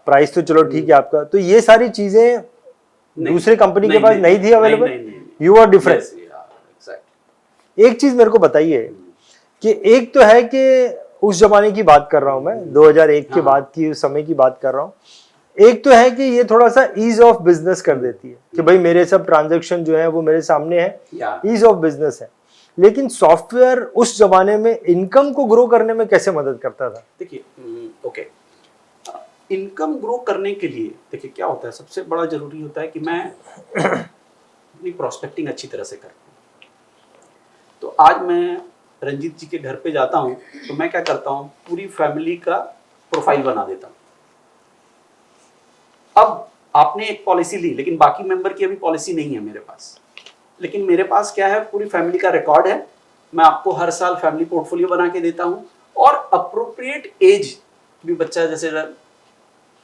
S3: प्राइस तो चलो ठीक है आपका। तो ये सारी चीजें दूसरे कंपनी के पास नहीं थी अवेलेबल, यू आर डिफरेंट। एक चीज मेरे को बताइए कि एक तो है कि उस जमाने की बात कर रहा हूं मैं, 2001 के बाद की, उस समय की बात कर रहा हूं। एक तो है कि ये थोड़ा सा ईज ऑफ बिजनेस कर देती है कि भाई मेरे सब ट्रांजैक्शन जो है वो मेरे सामने है, ईज ऑफ बिजनेस है। लेकिन सॉफ्टवेयर उस जमाने में इनकम को ग्रो करने में कैसे मदद करता था? देखिए,
S1: ओके, इनकम ग्रो करने के लिए देखिए क्या होता है, सबसे बड़ा जरूरी होता है कि मैं अपनी प्रोस्पेक्टिंग अच्छी तरह से करूं। तो आज मैं रंजीत जी के घर पे जाता हूं तो मैं क्या करता हूं, पूरी फैमिली का प्रोफाइल बना देता हूं। अब आपने एक पॉलिसी ली, लेकिन बाकी मेंबर की अभी पॉलिसी नहीं है मेरे पास, लेकिन मेरे पास क्या है, पूरी फैमिली का रिकॉर्ड है। मैं आपको हर साल फैमिली पोर्टफोलियो बना के देता हूं, और अप्रोप्रिएट एज भी, बच्चा जैसे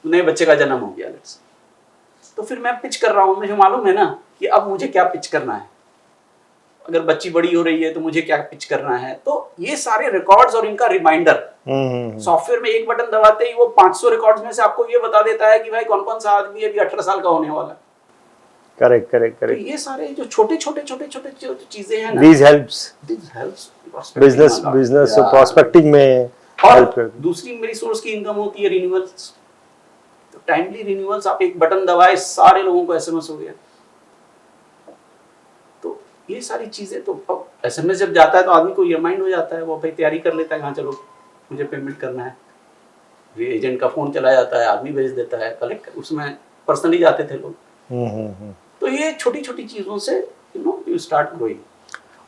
S1: नए बच्चे का जन्म हो गया तो फिर मैं पिच कर रहा हूं, मुझे मालूम है ना कि अब मुझे क्या पिच करना है, अगर बच्ची बड़ी हो रही है तो मुझे क्या पिच करना है। तो ये सारे रिकॉर्ड्स और इनका रिमाइंडर सॉफ्टवेयर में एक बटन दबाते ही वो 500 रिकॉर्ड्स में से आपको ये बता देता है कि भाई कौन कौन सा आदमी अभी 18 साल का होने वाला है।
S3: Correct correct correct.
S1: तो ये सारे जो छोटे चीजें हैं ना,
S3: these helps बिजनेस प्रोस्पेक्टिंग में।
S1: और दूसरी मेरी सोर्स की इनकम होती है रिन्यूअल्स। तो टाइमली रिन्यूअल्स, आप एक बटन दबाए सारे लोगों को एसएमएस हो गया। तो ये सारी चीजें, तो एसएमएस जब जाता है तो आदमी को रिमाइंड हो जाता है, वो भाई तैयारी कर लेता है, हाँ चलो मुझे पेमेंट करना है। एजेंट का फोन चला जाता है, आदमी भेज देता है, कलेक्ट, उसमें पर्सनली जाते थे लोग। तो ये छोटी छोटी चीजों से यू स्टार्ट ग्रोइंग।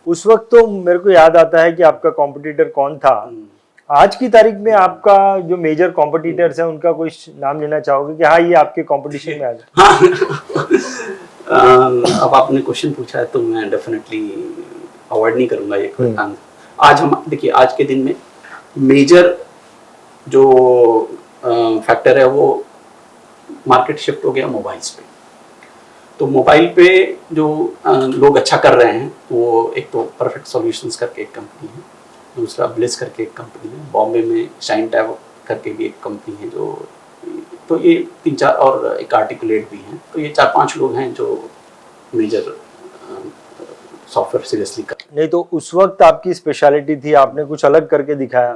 S3: उस वक्त तो मेरे को याद आता है कि आपका कॉम्पिटिटर कौन था। आज की तारीख में आपका जो मेजर कॉम्पिटिटर्स हैं उनका कोई नाम लेना चाहोगे कि हाँ ये आपके कंपटीशन में आ जाए?
S1: अब आपने क्वेश्चन पूछा है तो मैं डेफिनेटली अवॉइड नहीं करूंगा ये क्वेश्चन। आज हम देखिए, आज के दिन में मेजर जो फैक्टर है वो मार्केट शिफ्ट हो गया मोबाइल्स पे। तो मोबाइल पे जो लोग अच्छा कर रहे हैं वो एक तो परफेक्ट सॉल्यूशंस करके एक कंपनी है, दूसरा ब्लिस करके एक कंपनी है, बॉम्बे में शाइन टैब करके भी एक कंपनी है जो, तो ये 3-4 और एक आर्टिकुलेट भी हैं। तो ये 4-5 लोग हैं जो मेजर सॉफ्टवेयर सीरियसली कर।
S3: नहीं तो उस वक्त आपकी स्पेशलिटी थी, आपने कुछ अलग करके दिखाया,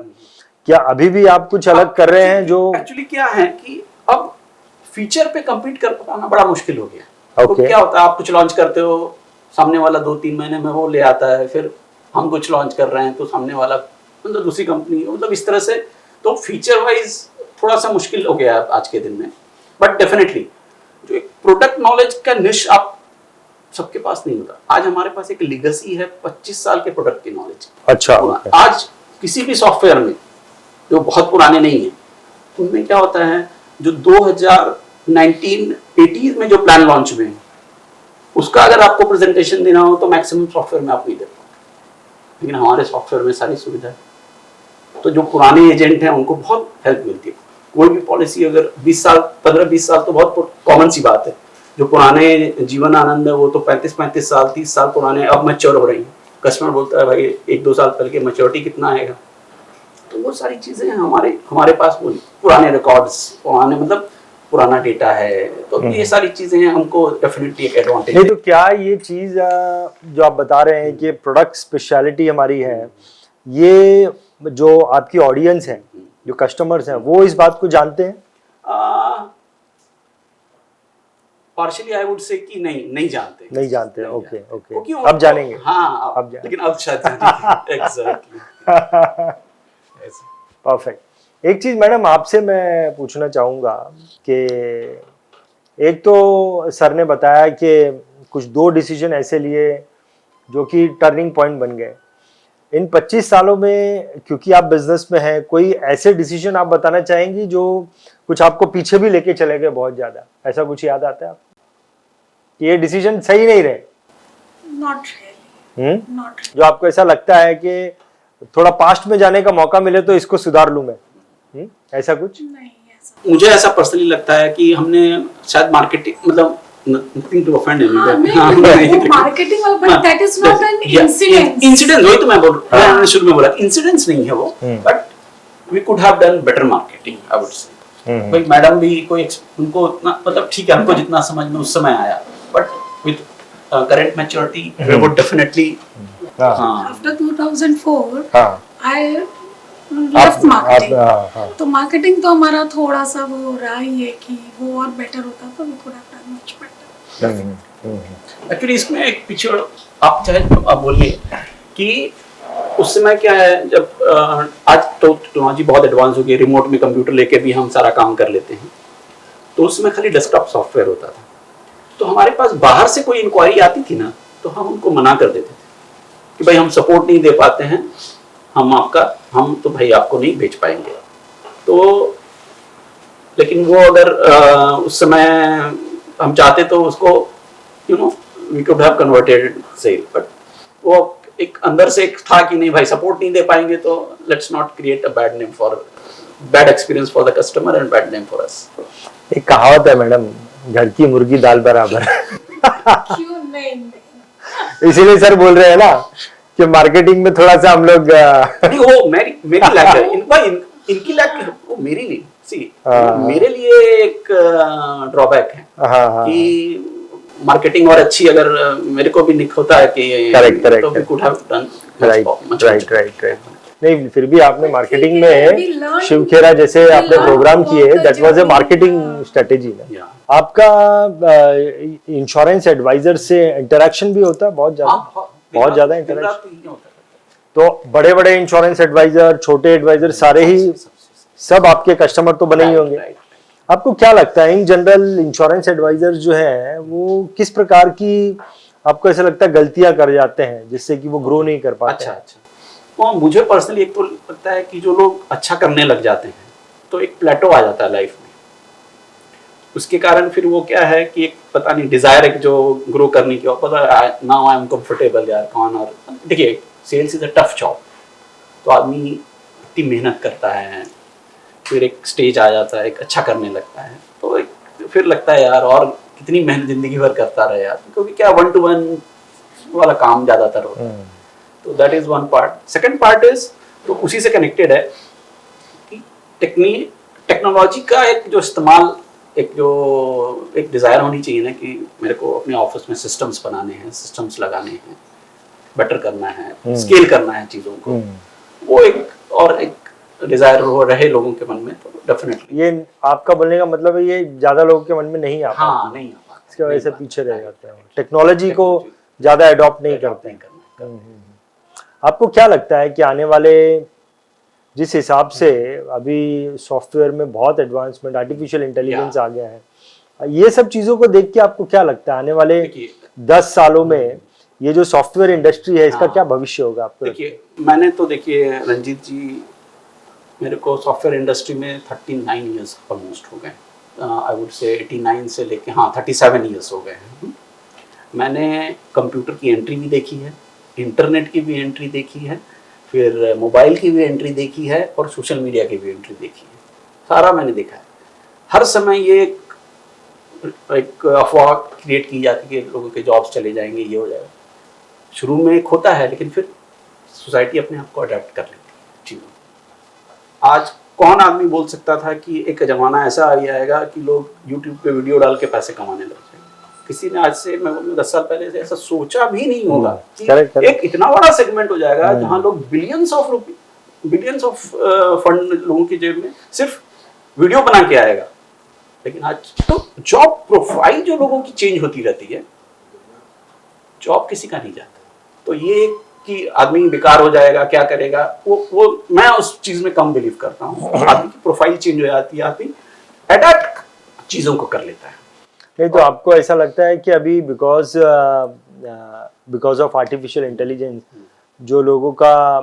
S3: क्या अभी भी आप कुछ अलग कर रहे हैं? जो
S1: एक्चुअली क्या है कि अब फीचर पे कम्पीट कर पाना बड़ा मुश्किल हो गया।
S3: Okay.
S1: तो क्या होता है, आप कुछ लॉन्च करते हो, सामने वाला 2-3 महीने में वो ले आता है, फिर हम कुछ लॉन्च कर रहे हैं तो सामने वाला मतलब दूसरी कंपनी, मतलब इस तरह से। तो फीचर वाइज थोड़ा सा मुश्किल हो गया आज के दिन में। बट डेफिनेटली जो एक प्रोडक्ट नॉलेज का निश आप सबके पास नहीं होता। आज हमारे पास एक लीगेसी है 25 साल के प्रोडक्ट की नॉलेज।
S3: अच्छा,
S1: आज किसी भी सॉफ्टवेयर में जो बहुत पुराने नहीं है, उनमें क्या होता है, जो 1980 में जो प्लान लॉन्च हुए हैं उसका अगर आपको प्रेजेंटेशन देना हो तो मैक्सिमम सॉफ्टवेयर में आप नहीं दे पाओगे, लेकिन हमारे सॉफ्टवेयर में सारी सुविधा है। तो जो पुराने एजेंट हैं उनको बहुत हेल्प मिलती है। कोई भी पॉलिसी अगर 20 साल 15-20 साल तो बहुत कॉमन सी बात है। जो पुराने जीवन आनंद है वो तो 35-35 साल 30 साल पुराने अब मैच्योर हो रही हैं। कस्टमर बोलता है भाई 1-2 साल पहले के मैच्योरिटी कितना आएगा, तो वो सारी चीजें हमारे पास वो पुराने रिकॉर्ड्स पुराने मतलब पुराना डेटा है, तो ये सारी चीजें हमको डेफिनेटली एक एडवांटेज।
S3: नहीं तो क्या ये चीज जो आप बता रहे हैं कि प्रोडक्ट स्पेशलिटी हमारी है, ये जो आपकी ऑडियंस है, जो कस्टमर्स हैं, वो इस बात को जानते हैं?
S1: पार्शियली आई वुड से कि नहीं जानते।
S3: ओके अब जानेंगे।
S1: हाँ
S3: अब
S1: लेकिन अब शायद एग्जैक्टली।
S3: परफेक्ट। एक चीज मैडम आपसे मैं पूछना चाहूंगा कि एक तो सर ने बताया कि कुछ 2 डिसीजन ऐसे लिए जो कि टर्निंग पॉइंट बन गए इन 25 सालों में, क्योंकि आप बिजनेस में हैं, कोई ऐसे डिसीजन आप बताना चाहेंगी जो कुछ आपको पीछे भी लेके चले गए बहुत ज्यादा? ऐसा कुछ याद आता है आपको कि ये डिसीजन सही नहीं रहे?
S2: Not really. Not really.
S3: जो आपको ऐसा लगता है कि थोड़ा पास्ट में जाने का मौका मिले तो इसको सुधार लूं मैं, ऐसा कुछ?
S2: नहीं ऐसा।
S1: मुझे ऐसा पर्सनली लगता है कि हमने शायद मार्केटिंग मतलब nothing to offend anyone,
S2: marketing वाला, but that is not an incident.
S1: Incident वही तो मैं बोल रहा हूँ, शुरू में बोला इंसिडेंट्स नहीं है वो, but we could have done better marketing I would say. भाई मैडम भी कोई उनको उतना मतलब ठीक है, हमको जितना समझ में उस समय आया, but with current maturity we would definitely.
S2: After 2004 I left marketing, तो मार्केटिंग तो हमारा थोड़ा सा वो रहा ही है कि वो और बेटर होता तो we could have done much better.
S1: Actually इसमें एक पीछे आप चाहे आप बोलिए कि उस समय क्या है, जब आज तो टेक्नोलॉजी बहुत एडवांस हो गई, रिमोट में कंप्यूटर लेके भी हम सारा काम कर लेते हैं, तो उस समय खाली डेस्कटॉप सॉफ्टवेयर होता था। तो हमारे पास बाहर से कोई इंक्वायरी आती थी ना, तो हम उनको मना कर देते थे कि भाई हम सपोर्ट नहीं दे पाते हैं, हम तो भाई आपको नहीं बेच पाएंगे। तो लेकिन वो अगर उस समय हम चाहते तो उसको we could have converted sale, but वो एक अंदर से एक था कि नहीं भाई सपोर्ट नहीं दे पाएंगे, तो let's not create a bad name for bad experience for the customer and bad name for us.
S3: एक कहावत है मैडम, घर की मुर्गी दाल बराबर।
S2: क्यों नहीं?
S3: इसीलिए सर बोल रहे हैं ना कि मार्केटिंग में थोड़ा सा हम लोग
S1: नहीं, वो मेरी लैक है, इनकी लैक वो मेरी नहीं, सी मेरे लिए एक ड्रॉबैक है कि मार्केटिंग और अच्छी अगर मेरे को भी निक होता है कि
S3: करेक्ट
S1: तो we could have done
S3: right. नहीं, फिर भी आपने मार्केटिंग में शिवखेरा जैसे आपने प्रोग्राम किए, that was a marketing strategy ना। आपका इंश्योरेंस एडवाइजर से इंटरेक्शन भी होता है बहुत ज्यादा इंटरेक्शन? तो बड़े बड़े इंश्योरेंस एडवाइजर, छोटे एडवाइजर, सारे ही सब आपके कस्टमर तो बने ही होंगे। आपको क्या लगता है इन जनरल इंश्योरेंस एडवाइजर जो है वो किस प्रकार की आपको ऐसा लगता है गलतियां कर जाते हैं जिससे कि वो ग्रो नहीं कर पाते?
S1: अच्छा, तो मुझे पर्सनली एक तो लगता है कि जो लोग अच्छा करने लग जाते हैं तो एक प्लेटो आ जाता है लाइफ में, उसके कारण फिर वो क्या है कि एक पता नहीं डिजायर एक जो ग्रो करने की, पता नाउ आई एम कंफर्टेबल यार कौन। और देखिए sales is a tough job, तो आदमी इतनी मेहनत करता है, फिर एक स्टेज आ जाता है एक अच्छा करने लगता है, तो एक फिर लगता है यार और कितनी मेहनत जिंदगी भर करता रहे यार, क्योंकि क्या 1-to-1 वाला काम ज्यादातर होता है। तो that is one part. Second part is तो उसी से कनेक्टेड है कि टेक्नोलॉजी का एक जो इस्तेमाल, एक डिजायर होनी चाहिए ना कि मेरे को अपने ऑफिस में सिस्टम्स बनाने हैं, सिस्टम्स लगाने हैं, बेटर करना है, स्केल करना है चीजों को, वो एक डिजायर हो रहे लोगों के मन में, तो डेफिनेटली।
S3: ये आपका बोलने का मतलब है ये ज्यादा लोगों के मन में नहीं आता।
S1: हाँ, नहीं आता,
S3: इसकी वजह से पीछे रह जाते हैं, टेक्नोलॉजी को ज्यादा अडॉप्ट नहीं करते हैं। आपको क्या लगता है कि आने वाले जिस हिसाब से अभी सॉफ्टवेयर में बहुत एडवांसमेंट, आर्टिफिशियल इंटेलिजेंस आ गया है, ये सब चीजों को देख के आपको क्या लगता है आने वाले 10 सालों में ये जो सॉफ्टवेयर इंडस्ट्री है इसका क्या भविष्य होगा आपको?
S1: देखिए मैंने तो देखिए रंजीत जी, मेरे को सॉफ्टवेयर इंडस्ट्री में 39 इयर्स ऑलमोस्ट हो गए, आई वुड से 89 से लेके 37 इयर्स हो गए हैं। मैंने कंप्यूटर की एंट्री भी देखी है, इंटरनेट की भी एंट्री देखी है, फिर मोबाइल की भी एंट्री देखी है और सोशल मीडिया की भी एंट्री देखी है, सारा मैंने देखा है। हर समय ये एक अफवाह क्रिएट की जाती है कि लोगों के जॉब्स चले जाएंगे, ये हो जाएगा। शुरू में एक होता है, लेकिन फिर सोसाइटी अपने आप को अडेप्ट कर लेती है चीज़ों। आज कौन आदमी बोल सकता था कि एक ज़माना ऐसा आ जाएगा कि लोग यूट्यूब पे वीडियो डाल के पैसे कमाने लग जाएंगे। किसी ने आज से, मैं बोलूँ 10 साल पहले से ऐसा सोचा भी नहीं होगा कि एक इतना बड़ा सेगमेंट हो जाएगा जहाँ लोग बिलियंस ऑफ फंड लोगों की जेब में सिर्फ वीडियो बना के आएगा। लेकिन आज तो जॉब प्रोफाइल जो लोगों की चेंज होती रहती है, जॉब किसी का नहीं जाता। तो ये कि आदमी बेकार हो जाएगा, क्या करेगा, वो मैं उस चीज में कम बिलीव करता हूँ। आदमी की प्रोफाइल चेंज हो जाती है, आदमी अडेप्ट चीजों को कर लेता है।
S3: नहीं तो आपको ऐसा लगता है कि अभी बिकॉज ऑफ आर्टिफिशियल इंटेलिजेंस जो लोगों का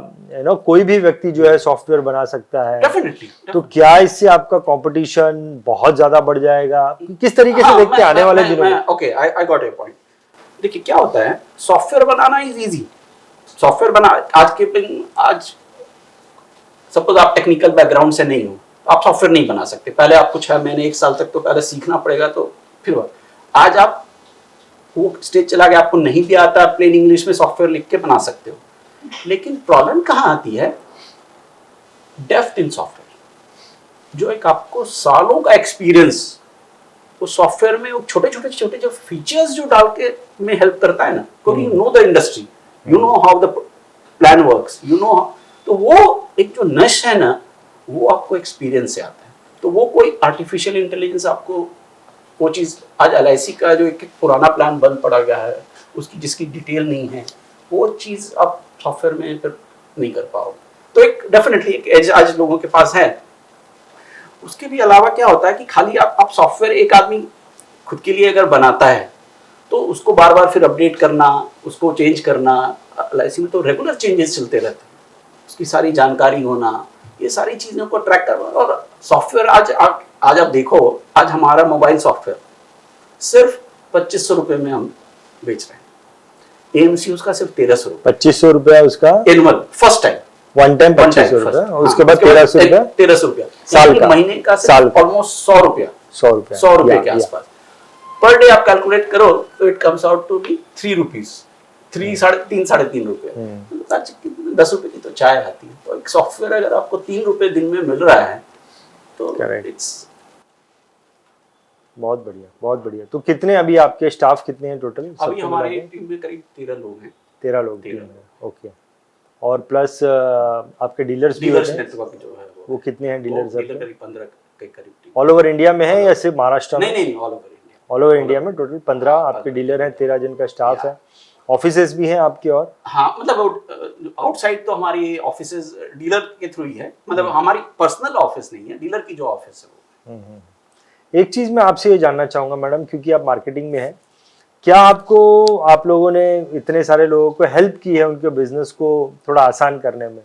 S3: कोई भी व्यक्ति जो है सॉफ्टवेयर बना सकता है,
S1: डेफिनेटली।
S3: तो क्या इससे आपका कंपटीशन बहुत ज्यादा बढ़ जाएगा? किस तरीके से देखते हैं आने वाले दिनों में?
S1: Okay, I got your point. देखिए क्या होता है, software banana is easy. Software बना आज सपोज आप टेक्निकल बैकग्राउंड से नहीं हो, आप सॉफ्टवेयर नहीं बना सकते। पहले आपको 6 महीने 1 साल तक तो पहले सीखना पड़ेगा, तो फिर आज आप वो स्टेज चला गया, आपको नहीं भी आता, प्लेन इंग्लिश में सॉफ्टवेयर लिख के बना सकते हो। लेकिन प्रॉब्लम कहाँ आती है? Depth in software. जो एक आपको सालों का एक्सपीरियंस वो सॉफ्टवेयर में वो छोटे जो फीचर्स जो डाल के में हेल्प करता है ना, क्योंकि you know the industry, you know how the plan works, you know, तो वो एक जो नश है ना, वो आपको एक्सपीरियंस से आता है। तो वो कोई आर्टिफिशियल इंटेलिजेंस आपको वो चीज़, आज LIC का जो एक पुराना प्लान बंद पड़ा गया है, उसकी जिसकी डिटेल नहीं है, वो चीज़ आप सॉफ्टवेयर में फिर नहीं कर पाओगे। तो एक डेफिनेटली एक एज आज लोगों के पास है। उसके भी अलावा क्या होता है कि खाली आप सॉफ्टवेयर एक आदमी खुद के लिए अगर बनाता है तो उसको बार बार फिर अपडेट करना, उसको चेंज करना। LIC में तो रेगुलर चेंजेस चलते रहते हैं, उसकी सारी जानकारी होना, ये सारी चीज़ों को ट्रैक करना। और सॉफ्टवेयर आज आप देखो, आज हमारा मोबाइल सॉफ्टवेयर सिर्फ 2500 रुपये में हम बेच रहे हैं। AMC उसका सिर्फ 1300 रुपये।
S3: 2500 रुपया उसका
S1: annual, first time,
S3: one time 2500 रुपया, उसके बाद 1300 रुपया
S1: साल का, महीने का ऑलमोस्ट 100 रुपया, 100 रुपये के आसपास पर डे आप कैलकुलेट करो तो it comes out to be 3 rupees, 3 3.5 रुपये। 10 रुपए की तो चाय आती है। तो एक सॉफ्टवेयर अगर आपको 3 रुपए दिन में मिल रहा है तो इट्स
S3: बहुत बढ़िया। तो कितने अभी आपके स्टाफ कितने हैं टोटल?
S1: अभी हमारी टीम में करीब 13 लोग हैं।
S3: 13 लोग टीम में, ओके। और प्लस आपके डीलर्स भी होते हैं?
S1: नेटवर्क जो है
S3: वो कितने हैं डीलर्स?
S1: करीब 15 के करीब टीम।
S3: ऑल ओवर इंडिया में है या सिर्फ महाराष्ट्र में?
S1: नहीं, all over India.
S3: All over India में टोटल 15 आपके डीलर हैं, 13 जन का स्टाफ है। ऑफिसेज भी हैं आपके? और
S1: हाँ, मतलब आउटसाइड तो हमारी ऑफिसेज डीलर के थ्रू ही है, मतलब हमारी पर्सनल ऑफिस नहीं है, डीलर की जो ऑफिस है वो।
S3: एक चीज मैं आपसे ये जानना चाहूंगा मैडम, क्योंकि आप मार्केटिंग में हैं, क्या आप लोगों ने इतने सारे लोगों को हेल्प की है उनके बिजनेस को थोड़ा आसान करने में?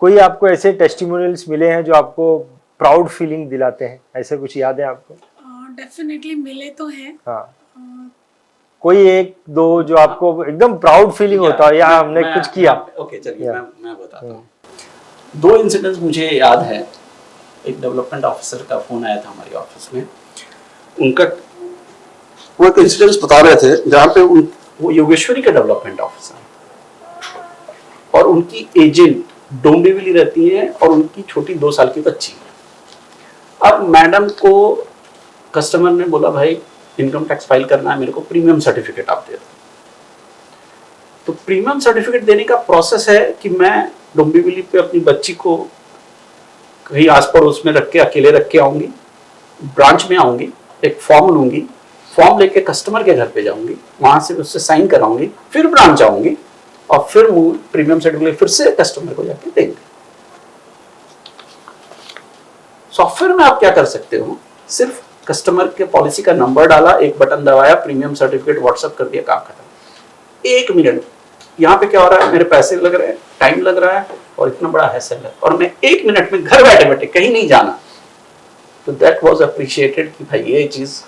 S3: कोई आपको ऐसे टेस्टिमोनियल्स मिले हैं जो आपको प्राउड फीलिंग दिलाते हैं? ऐसे कुछ याद है आपको?
S2: डेफिनेटली मिले तो हैं।
S3: हाँ, कोई 1-2 जो आपको एकदम प्राउड फीलिंग होता है या हमने कुछ किया?
S1: ओके, चलिए मैं बताता हूँ। 2 इंसिडेंट्स मुझे याद है। एक डेवलपमेंट ऑफिसर का फोन आया था हमारी ऑफिस में, उनका वो एक इंसिडेंट्स बता रहे थे जहाँ पे वो योगेश्वरी के डेवलपमेंट ऑफिसर और उनकी एजेंट डोंबिवली रहती है और उनकी छोटी 2 साल की बच्ची। अब मैडम को कस्टमर ने बोला, भाई इनकम टैक्स फाइल करना है, मेरे को प्रीमियम सर्टिफिकेट आप दे दो। तो प्रीमियम सर्टिफिकेट देने का प्रोसेस है कि मैं डोंबिवली पे अपनी बच्ची को कहीं आस पड़ोस में रख के, अकेले रख के आऊंगी, ब्रांच में आऊंगी, एक फॉर्म लूंगी, फॉर्म लेके कस्टमर के घर पे जाऊंगी, वहां से उससे साइन कराऊंगी, फिर ब्रांच आऊंगी और फिर प्रीमियम सर्टिफिकेट फिर से कस्टमर को जाके देंगे। सॉफ्टवेयर में आप क्या कर सकते हो, सिर्फ कस्टमर के पॉलिसी का नंबर डाला, एक बटन दबाया, प्रीमियम सर्टिफिकेट व्हाट्सएप कर दिया, काम खत्म। 1 मिनट। यहाँ पे क्या हो रहा है, मेरे पैसे लग रहे हैं, टाइम लग रहा है और इतना बड़ा हैसल है, और मैं 1 मिनट में घर बैठे बैठे कहीं नहीं जाना। तो दैट वाज अप्रिशिएटेड कि भाई ये चीज,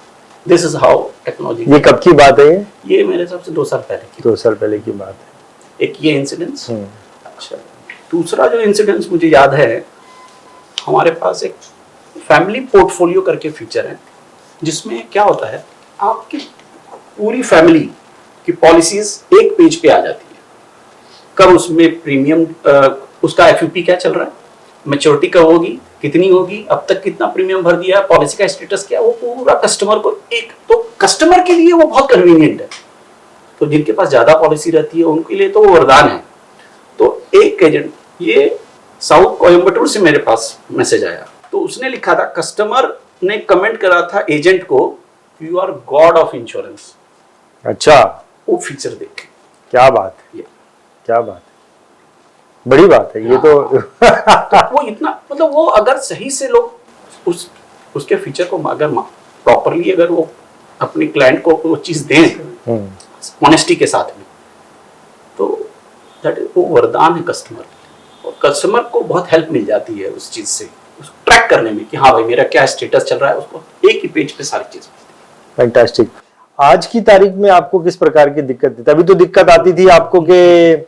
S1: दिस इज हाउ टेक्नोलॉजी।
S3: ये कब की बात है?
S1: ये मेरे हिसाब से 2 साल पहले की
S3: 2 साल पहले की बात है।
S1: एक ये इंसिडेंस। अच्छा, दूसरा जो इंसिडेंस मुझे याद है, हमारे पास एक फैमिली पोर्टफोलियो करके फीचर है, जिसमें क्या होता है, आपकी पूरी फैमिली की पॉलिसीज एक पेज पे आ जाती है। कब उसमें प्रीमियम, उसका एफयूपी क्या चल रहा है, मैच्योरिटी कब होगी, कितनी होगी, अब तक कितना प्रीमियम भर दिया, पॉलिसी का स्टेटस क्या, वो पूरा कस्टमर को एक, तो कस्टमर के लिए वो बहुत कन्वीनियंट है। तो जिनके पास ज्यादा पॉलिसी रहती है उनके लिए तो वो वरदान है। तो एक एजेंट, ये साउथ कोयम्बटूर से मेरे पास मैसेज आया, तो उसने लिखा था, कस्टमर ने कमेंट करा था एजेंट को, you are god of insurance.
S3: अच्छा,
S1: वो फीचर देख,
S3: क्या बात है, क्या बात है, बड़ी बात है ये तो।
S1: वो इतना, मतलब वो अगर सही से लोग उसके फीचर को अगर प्रॉपरली अगर वो अपने क्लाइंट को वो चीज दें ऑनेस्टी के साथ में, तो दैट वो वरदान है कस्टमर। और कस्टमर को बहुत हेल्प मिल जाती है उस चीज से, उसको ट्रैक करने में कि हाँ भाई मेरा क्या स्टेटस चल रहा है, उसको एक ही पेज पे सारी चीज।
S3: फैंटास्टिक। आज की तारीख में आपको किस प्रकार की दिक्कत थी? तभी तो दिक्कत आती थी आपको कि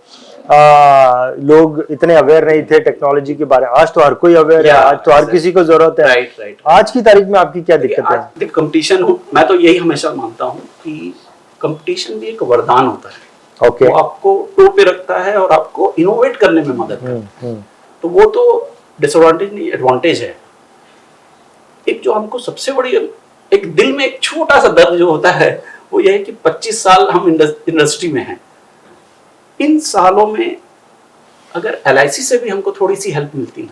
S3: लोग इतने अवेयर नहीं थे टेक्नोलॉजी के बारे में। आज तो हर कोई अवेयर है, आज तो हर किसी को जरूरत है।
S1: राइट।
S3: आज की तारीख में आपकी क्या दिक्कत है?
S1: देखिए कंपटीशन, मैं तो यही हमेशा मानता हूँ कि कंपटीशन भी एक वरदान होता है।
S3: ओके।
S1: वो आपको टो पे रखता है और आपको इनोवेट करने में मदद करता है। तो वो तो डिसएडवांटेज नहीं, एडवांटेज है। एक जो हमको सबसे बड़ी, एक दिल में एक छोटा सा दर्द जो होता है, वो ये है कि 25 साल हम इंडस्ट्री में हैं। इन सालों में अगर LIC से भी हमको थोड़ी सी हेल्प मिलती है,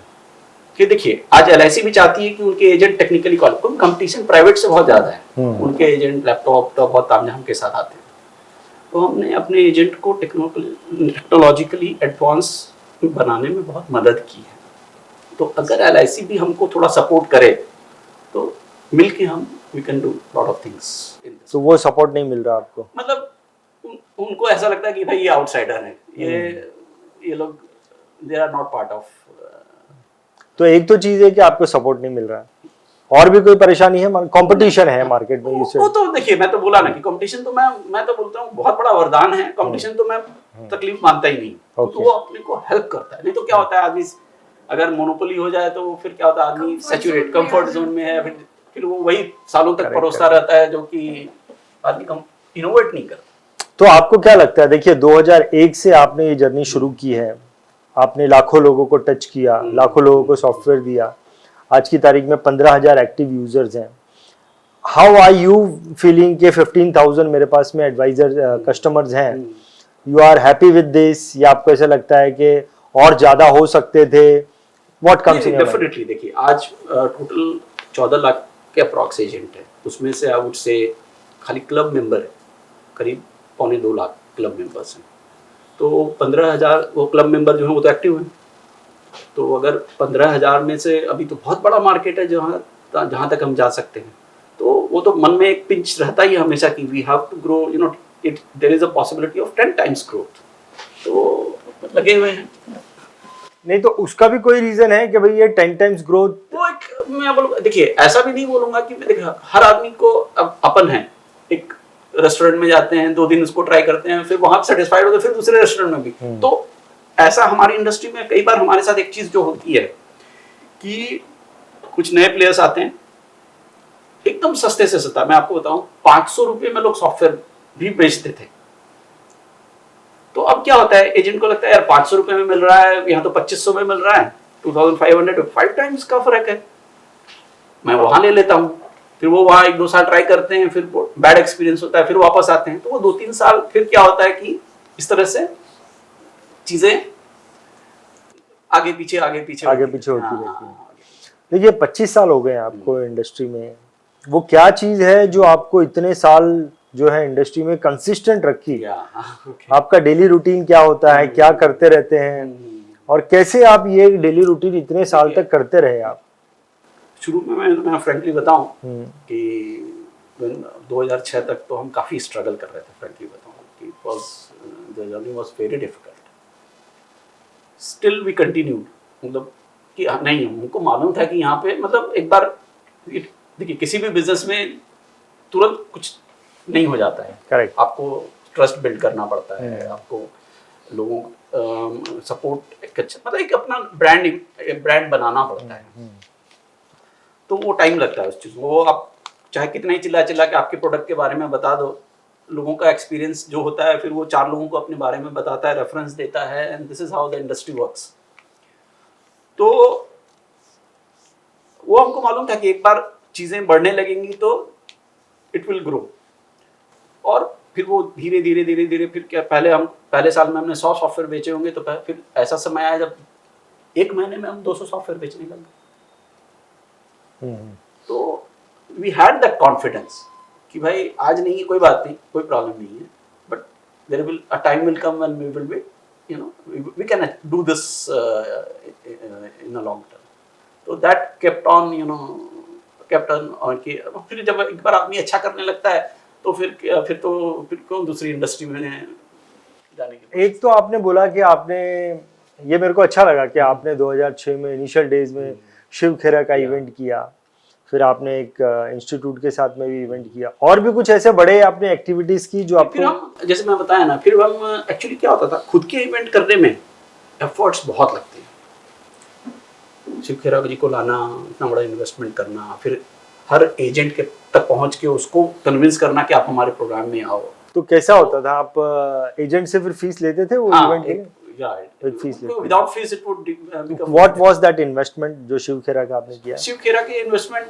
S1: कि देखिए आज LIC भी चाहती है कि उनके agent technically qualified, competition private से बहुत ज्यादा है, उनके एजेंट लैपटॉप तो बहुत तामझाम के साथ आते हैं। तो हमने अपने एजेंट को टेक्नोलॉजिकली एडवांस बनाने में बहुत मदद की है। तो अगर LIC भी हमको थोड़ा सपोर्ट करे तो मिलके हम we can do lot of things.
S3: तो वो सपोर्ट नहीं मिल रहा आपको?
S1: मतलब उनको ऐसा लगता है कि भाई ये आउटसाइडर है, ये लोग they are not part of.
S3: तो एक तो चीज है कि आपको सपोर्ट नहीं मिल रहा है, और भी कोई परेशानी है? कंपटीशन है मार्केट में?
S1: वो तो देखिए, मैं तो बोला ना कि कंपटीशन तो मैं तो बोलता हूँ बहुत बड़ा वरदान है। कंपटीशन तो मैं तकलीफ मानता ही नहीं, तो वो अपने को हेल्प करता है। नहीं तो क्या होता है, आदमी अगर मोनोपोली हो जाए तो फिर क्या होता है, आदमी सैचुरेट कंफर्ट जोन में है, फिर वो वही सालों तक परोसता रहता है, जो कि आदमी कम इनोवेट नहीं करता।
S3: तो आपको क्या लगता है, देखिए 2001 से आपने ये जर्नी शुरू की है, आपने लाखों लोगों को टच किया, लाखों लोगों को सॉफ्टवेयर दिया, आज की तारीख में 15,000 एक्टिव यूजर्स हैं। हाउ आर यू फीलिंग के 15,000 मेरे पास में एडवाइजर कस्टमर्स हैं, you are happy with this, या आपको ऐसा लगता है कि और ज्यादा हो सकते थे? What comes in your mind?
S1: Definitely देखिए, आज टोटल 14 लाख के अप्रॉक्स एजेंट है, उसमें से आई वुड से खाली क्लब मेंबर है करीब 2.25 लाख क्लब मेंबर्स हैं। तो 15,000 वो क्लब मेंबर जो है वो तो एक्टिव हैं। तो अगर 15,000 में से, अभी तो बहुत बड़ा मार्केट है जहाँ तक हम जा सकते हैं, तो वो तो मन में एक पिंच रहता ही है हमेशा कि we have to grow, you know, there is a possibility of 10 times growth. तो लगे हुए हैं।
S3: नहीं तो उसका भी कोई रीजन है कि भाई ये 10 टाइम्स ग्रोथ?
S1: वो एक, मैं बोलूँगा, देखिए ऐसा भी नहीं बोलूंगा कि देखिए हर आदमी को अपन है, एक रेस्टोरेंट में जाते हैं, 2 दिन उसको ट्राई करते हैं, फिर वहां सेटिस्फाइड होते हैं, फिर दूसरे रेस्टोरेंट में भी। तो ऐसा हमारी इंडस्ट्री में कई बार हमारे साथ एक चीज जो होती है कि कुछ नए प्लेयर्स आते हैं एकदम सस्ते से सस्ता। मैं आपको बताऊं, 500 रुपए में लोग सॉफ्टवेयर भी बेचते थे। तो अब क्या होता है, एजेंट को लगता है यार 500 रुपए में मिल रहा है, यहाँ तो 2500 में मिल रहा है, 2500, 5 टाइम्स का फर्क है, मैं वहां ले लेता हूँ। फिर वो वहां 1-2 साल ट्राई करते हैं, फिर बैड एक्सपीरियंस होता है, फिर वापस आते हैं। तो वो 2-3 साल फिर क्या होता है कि इस तरह से चीजें आगे पीछे होती रहती है।
S3: देखिए 25 साल हो गए आपको इंडस्ट्री में, वो क्या चीज है जो आपको इतने साल जो है इंडस्ट्री में कंसिस्टेंट रखी? आपका डेली रूटीन क्या होता है, क्या करते रहते हैं, और कैसे आप ये डेली रूटीन इतने साल तक करते रहे आप?
S1: शुरू में मैं फ्रेंकली बताऊं कि 2006 तक तो हम काफी स्ट्रगल कर रहे थे। फ्रेंकली बताऊं कि the journey was very difficult. Still we continued, मतलब कि नहीं, हमको मालूम था कि यहाँ पे, मतलब एक बार देखिए किसी भी बिजनेस में तुरंत कुछ नहीं हो जाता है।
S3: करेक्ट।
S1: आपको ट्रस्ट बिल्ड करना पड़ता है, आपको लोगों सपोर्ट एक अच्छा, मतलब एक अपना ब्रांड बनाना पड़ता है। तो वो टाइम लगता है उस चीज़, वो आप चाहे कितना ही चिल्ला चिल्ला के आपके प्रोडक्ट के बारे में बता दो, लोगों का एक्सपीरियंस जो होता है फिर वो 4 लोगों को अपने बारे में बताता है, रेफरेंस देता है, and this is how the industry works. तो वो हमको मालूम था कि एक बार चीज़ें बढ़ने लगेंगी तो इट विल ग्रो, और फिर वो धीरे धीरे धीरे धीरे फिर क्या, पहले साल में हमने 100 सॉफ्टवेयर बेचे होंगे, तो फिर ऐसा समय आया जब 1 महीने में हम 200 सॉफ्टवेयर बेचने लग गए। तो वी हैड दैट कॉन्फिडेंस कि भाई आज नहीं, कोई बात नहीं, कोई प्रॉब्लम नहीं है, but there will a time will come when we will be, you know, we can do this in a long term. तो that kept on, you know, kept on. और कि फिर जब एक बार आदमी अच्छा करने लगता है तो फिर कौन दूसरी इंडस्ट्री में जाने की।
S3: एक तो आपने बोला कि आपने, ये मेरे को अच्छा लगा कि आपने 2006 में इनिशियल डेज में शिव खेरा का इवेंट किया, फिर आपने एक इंस्टीट्यूट के साथ में भी इवेंट किया, और भी कुछ ऐसे बड़े आपने एक्टिविटीज की जो आपको।
S1: फिर हम, जैसे मैं बताया ना, फिर हम एक्चुअली क्या होता था, खुद के इवेंट करने में एफर्ट्स बहुत लगते हैं। शिव खेरा जी को लाना, इतना बड़ा इन्वेस्टमेंट करना, फिर हर एजेंट के तक पहुंच के उसको कन्विंस करना कि आप हमारे प्रोग्राम में आओ।
S3: तो कैसा होता था, आप एजेंट से फिर फीस लेते थे वो इवेंट के लिए?
S1: Without fees it would become.
S3: What was that investment जो शिव खेरा का आपने किया?
S1: शिव खेरा के इन्वेस्टमेंट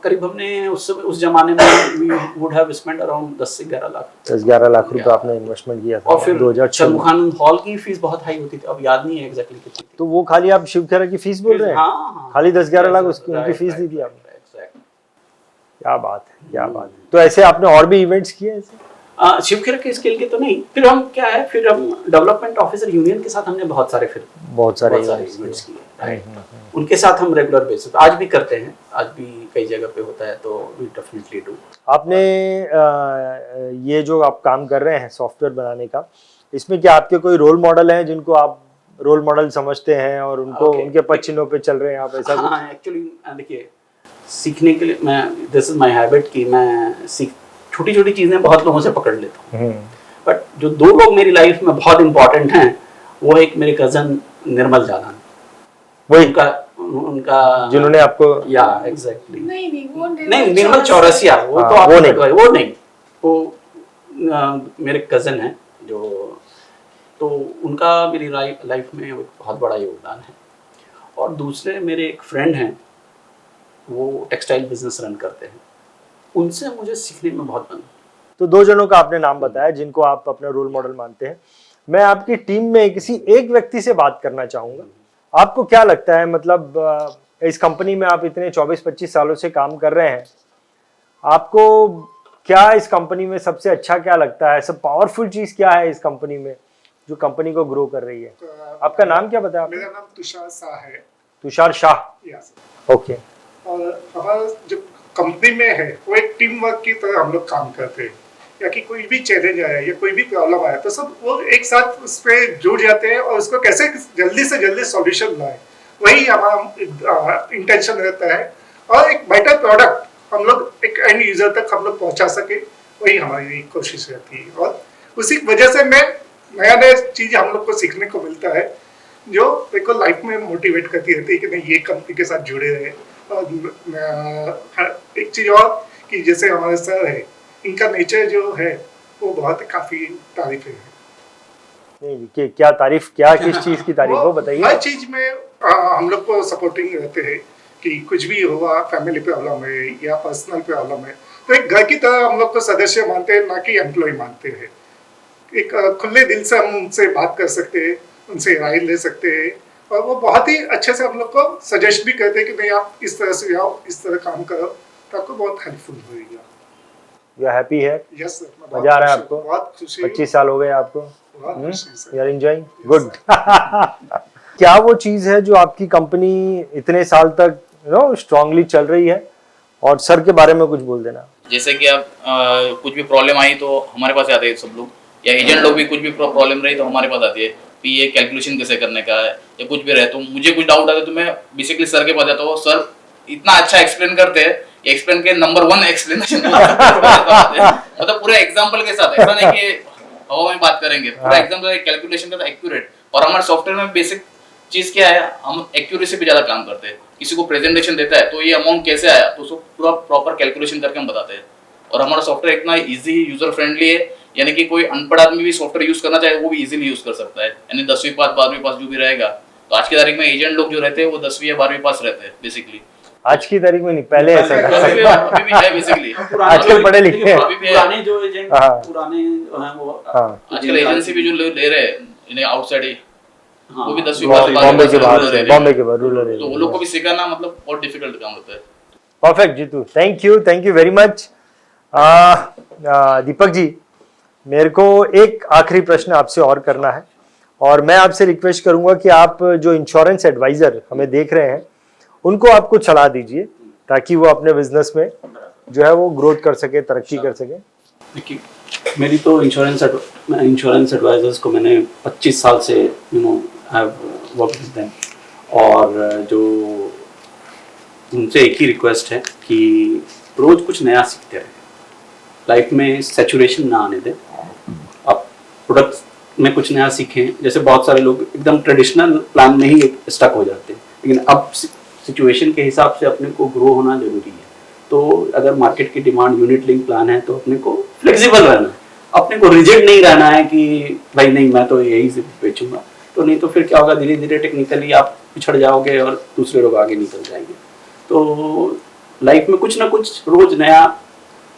S1: करीब हमने उस जमाने में we would have spend around 10 से 11 लाख।
S3: 10-11 लाख रुपए आपने इन्वेस्टमेंट किया था।
S1: और फिर
S3: 2006
S1: चंद्रमुखानंद हॉल की फीस बहुत हाई होती थी, अब याद नहीं है एग्जैक्टली कितनी थी।
S3: तो वो खाली आप शिव खेरा की फीस बोल रहे हैं?
S1: हाँ,
S3: खाली 10-11 लाख उनकी फीस दी थी आपने? क्या बात है, क्या बात है। तो ऐसे आपने और भी इवेंट्स किए ऐसे?
S1: शिव खेरा के स्केल के तो नहीं। फिर हम क्या है, फिर हम डेवलपमेंट ऑफिसर यूनियन के साथ हमने बहुत सारे इवेंट्स किए। उनके साथ हम रेगुलर बेसिस आज भी करते हैं, आज भी कई जगह पे होता है, तो वी डेफिनेटली डू।
S3: आपने ये जो आप काम कर रहे हैं सॉफ्टवेयर बनाने का, इसमें क्या आपके कोई रोल मॉडल हैं जिनको आप रोल मॉडल समझते हैं और उनको उनके पच्चीनों पे चल रहे हैं आप, ऐसा कुछ?
S1: एक्चुअली देखिए, सीखने के लिए मैं, दिस इज माय हैबिट कि मैं छोटी छोटी चीजें बहुत लोगों से पकड़ लेता हूँ, बट जो 2 लोग मेरी लाइफ में बहुत इंपॉर्टेंट हैं, वो एक मेरे कजन निर्मल जालान,
S3: वही
S1: उनका
S3: जिन्होंने आपको,
S1: या एग्जैक्टली
S2: नहीं
S1: निर्मल चौरसिया, वो तो
S3: वो नहीं,
S1: वो मेरे कजन हैं जो, तो उनका मेरी लाइफ में एक बहुत बड़ा योगदान है। और दूसरे मेरे एक फ्रेंड हैं, वो टेक्सटाइल बिजनेस रन करते हैं, उनसे मुझे सीखने में बहुत मन।
S3: तो 2 जनों का आपने नाम बताया जिनको आप अपना रोल मॉडल मानते हैं। मैं आपकी टीम में किसी एक व्यक्ति से बात करना चाहूंगा। आपको क्या लगता है, मतलब इस कंपनी में आप इतने 24-25 सालों से काम कर रहे हैं, आपको क्या इस कंपनी में सबसे अच्छा क्या लगता है, सब पावरफुल चीज क्या है इस कंपनी में जो कंपनी को ग्रो कर रही है? आपका नाम क्या बताया?
S4: मेरा नाम तुषार शाह है।
S3: तुषार शाह, ओके।
S4: और हमारा जो कंपनी में है वो एक टीम वर्क की तरह हम लोग काम करते हैं, या कि कोई भी चैलेंज आया या कोई भी प्रॉब्लम आया तो सब वो एक साथ उस पर जुड़ जाते हैं और उसको कैसे जल्दी से जल्दी सॉल्यूशन लाए, वही हमारा इंटेंशन रहता है। और एक बेटर प्रोडक्ट हम लोग एक एंड यूजर तक हम लोग पहुंचा सके, वही हमारी कोशिश रहती है। और उसी वजह से मैं नया चीज हम लोग को सीखने को मिलता है, जो मेरे को लाइफ में मोटिवेट करती रहती है कि नहीं, ये कंपनी के साथ जुड़े रहे। और एक चीज और कि जैसे हमारे सर है, इनका नेचर जो है वो बहुत काफी तारीफ है।
S3: नहीं, क्या तारीफ, क्या किस चीज की तारीफ हो बताइए?
S4: हर चीज में हम लोग को सपोर्टिंग रहते हैं कि कुछ भी हुआ, फैमिली प्रॉब्लम है या पर्सनल प्रॉब्लम है, तो एक घर की तरह हम लोग को सदस्य मानते हैं, ना कि एम्प्लॉय मानते हैं। एक खुले दिल से हम उनसे बात कर सकते हैं, उनसे राय ले सकते हैं, और वो बहुत ही अच्छे से हम लोग को सजेस्ट भी करते हैं कि नहीं, आप इस तरह से आओ, इस तरह काम करो, तो आपको बहुत हेल्पफुल होगा।
S3: यू आर हैप्पी है?
S4: यस सर,
S3: मजा आ रहा है आपको?
S4: बहुत खुशी।
S3: 25 साल हो गए आपको?
S4: You
S3: are enjoying? गुड। क्या वो चीज है जो आपकी कंपनी इतने साल तक स्ट्रांगली चल रही है? और सर के बारे में कुछ बोल देना।
S5: जैसे कि आप कुछ भी प्रॉब्लम आई तो हमारे पास आते हैं सब लोग, या एजेंट लोग भी कुछ भी प्रॉब्लम रही तो हमारे पास आती है कि ये कैलकुलेशन कैसे करने का है या कुछ भी रहे, तो मुझे कुछ डाउट आता है तो मैं बेसिकली सर के पास जाता हूँ। सर इतना अच्छा एक्सप्लेन करते हैं, एक्सप्लेन के नंबर 1 एक्सप्लेनेशन मतलब पूरे एग्जांपल के साथ। ऐसा नहीं कि हवा में बात करेंगे, पूरा एकदम कैलकुलेशन का एक्यूरेट। और हमारे सॉफ्टवेयर में बेसिक चीज क्या है, हम एक्यूरेसी पे ज्यादा काम करते हैं। किसी को प्रेजेंटेशन देता है तो ये अमाउंट कैसे आया, तो उसको पूरा प्रॉपर कैलकुलेशन करके हम बताते हैं। और हमारा सॉफ्टवेयर इतना इजी यूजर फ्रेंडली है, यानी कि कोई अनपढ़ आदमी भी सॉफ्टवेयर यूज करना चाहे वो भी इजीली यूज कर सकता है। यानी 10वीं पास 12वीं पास जो भी रहेगा, तो आज की तारीख में एजेंट लोग जो रहते हैं वो 10वीं या 12वीं पास रहते हैं बेसिकली।
S3: आज की तारीख में नहीं, पहले ऐसा था।
S5: अभी भी है बेसिकली।
S3: आजकल पढ़े लिखे हैं।
S5: अभी भी है।
S1: पुराने जो एजेंट
S3: हाँ।
S1: पुराने जो हैं वो
S5: आजकल एजेंसी भी जो ले रहे हैं इन्हें आउटसाइड ही,
S1: हाँ,
S5: वो भी 10वीं पास
S3: बॉम्बे के बाहर,
S5: रह रहे हैं।
S3: बॉम्बे के बाहर रूरल
S5: तो वो लोग को भी सिखाना मतलब बहुत डिफिकल्ट काम होता है।
S3: Perfect Jeetu, thank you very much. Deepak ji, मेरे को एक आखिरी प्रश्न आपसे और करना है, और मैं आपसे रिक्वेस्ट करूंगा कि आप जो इंश्योरेंस एडवाइजर हमें देख रहे हैं उनको आप कुछ सलाह दीजिए ताकि वो अपने बिजनेस में जो है वो ग्रोथ कर सके, तरक्की कर सके।
S1: देखिए, मेरी तो इंश्योरेंस एडवाइजर्स को मैंने 25 साल से हैव वर्क विद देम, और जो उनसे एक ही रिक्वेस्ट है कि रोज कुछ नया सीखते रहे, लाइफ में सैचुरेशन ना आने दें। आप प्रोडक्ट में कुछ नया सीखें। जैसे बहुत सारे लोग एकदम ट्रेडिशनल प्लान में ही स्टक हो जाते हैं, लेकिन अब सिचुएशन के हिसाब से अपने को ग्रो होना जरूरी है। तो अगर मार्केट की डिमांड यूनिट लिंक प्लान है तो अपने को फ्लेक्सिबल रहना है, अपने को रिजिड नहीं रहना है कि भाई नहीं मैं तो यही से बेचूंगा। तो नहीं तो फिर क्या होगा, धीरे धीरे टेक्निकली आप पिछड़ जाओगे और दूसरे लोग आगे निकल जाएंगे। तो लाइफ में कुछ ना कुछ रोज नया,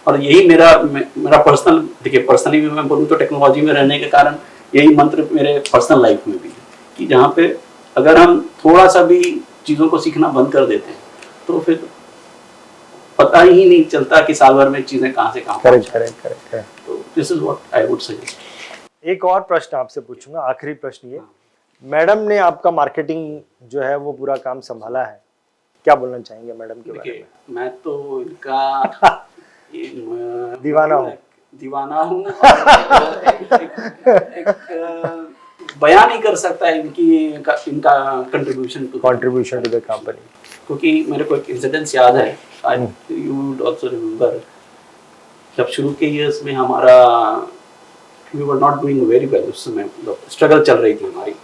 S1: और यही मेरा पर्सनल, देखिए पर्सनली भी मैं बोलूँ तो टेक्नोलॉजी में रहने के कारण यही मंत्र मेरे पर्सनल लाइफ में भी है कि जहाँ पे अगर हम थोड़ा सा भी चीज़ों को सीखना बंद कर देते हैं तो फिर पता ही नहीं चलता कि साल भर में चीज़ें कहाँ से कहाँ।
S3: करेक्ट।
S1: तो this is what I would suggest.
S3: एक और प्रश्न आपसे पूछूंगा, आखिरी प्रश्न ये, मैडम ने आपका मार्केटिंग जो है वो पूरा काम संभाला है, क्या बोलना चाहेंगे मैडम के बारे में?
S1: मैं तो इनका
S3: दीवाना हूँ
S1: बयान नहीं कर सकता इनका कंट्रीब्यूशन टू
S3: द कंपनी।
S1: क्योंकि मेरे को एक इंसिडेंस याद है, यू वुड आल्सो रिमेंबर, जब शुरू के इयर्स में हमारा we were not doing very well, उस समय स्ट्रगल चल रही थी हमारी।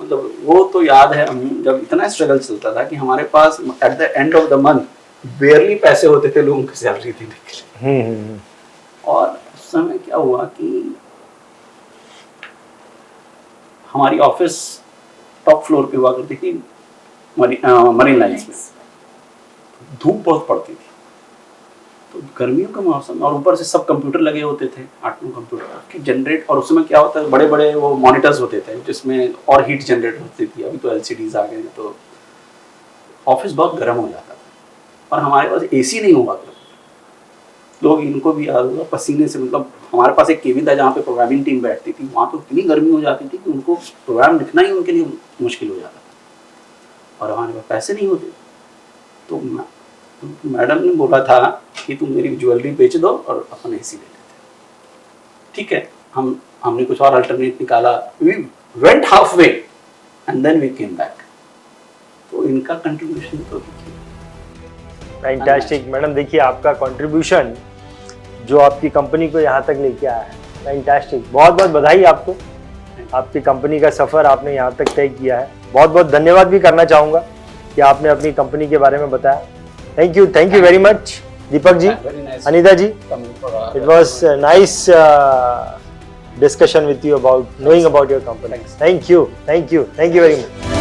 S1: मतलब वो तो याद है, हम जब इतना स्ट्रगल चलता था कि हमारे पास at the end of the month barely पैसे होते थे लोगों की सैलरी देने के लिए। और उस समय क्या हुआ कि हमारी ऑफिस टॉप फ्लोर पे हुआ करती थी मरीन लाइन्स में। धूप बहुत पड़ती थी, तो गर्मियों का मौसम, और ऊपर से सब कंप्यूटर लगे होते थे, 8-9 कंप्यूटर की जनरेट। और उस समय क्या होता है, बड़े बड़े वो मॉनिटर्स होते थे जिसमें और हीट जनरेट होती थी। अभी तो LCDs आ गए हैं, तो ऑफिस बहुत गर्म हो जाता था। और हमारे पास AC नहीं हुआ था, लोग इनको भी याद होगा पसीने से, मतलब हमारे पास एक केबिन था जहाँ पे प्रोग्रामिंग टीम बैठती थी, वहाँ तो इतनी गर्मी हो जाती थी कि उनको प्रोग्राम लिखना ही उनके लिए मुश्किल हो जाता था। और हमारे पास पैसे नहीं होते, तो मैडम ने बोला था कि तुम मेरी ज्वेलरी बेच दो और अपन AC ले लेते। ठीक है, हमने कुछ और अल्टरनेट निकाला, we went half way and then we came back. तो इनका कंट्रीब्यूशन तो
S3: फैंटास्टिक मैडम, देखिए आपका कंट्रीब्यूशन जो आपकी कंपनी को यहाँ तक लेके आया है, फैंटास्टिक। बहुत बहुत बधाई आपको, आपकी कंपनी का सफ़र आपने यहाँ तक तय किया है। बहुत बहुत धन्यवाद भी करना चाहूँगा कि आपने अपनी कंपनी के बारे में बताया। Thank you very much Deepak ji, Anita ji. It was nice discussion with you about knowing about your company. Thank you very much.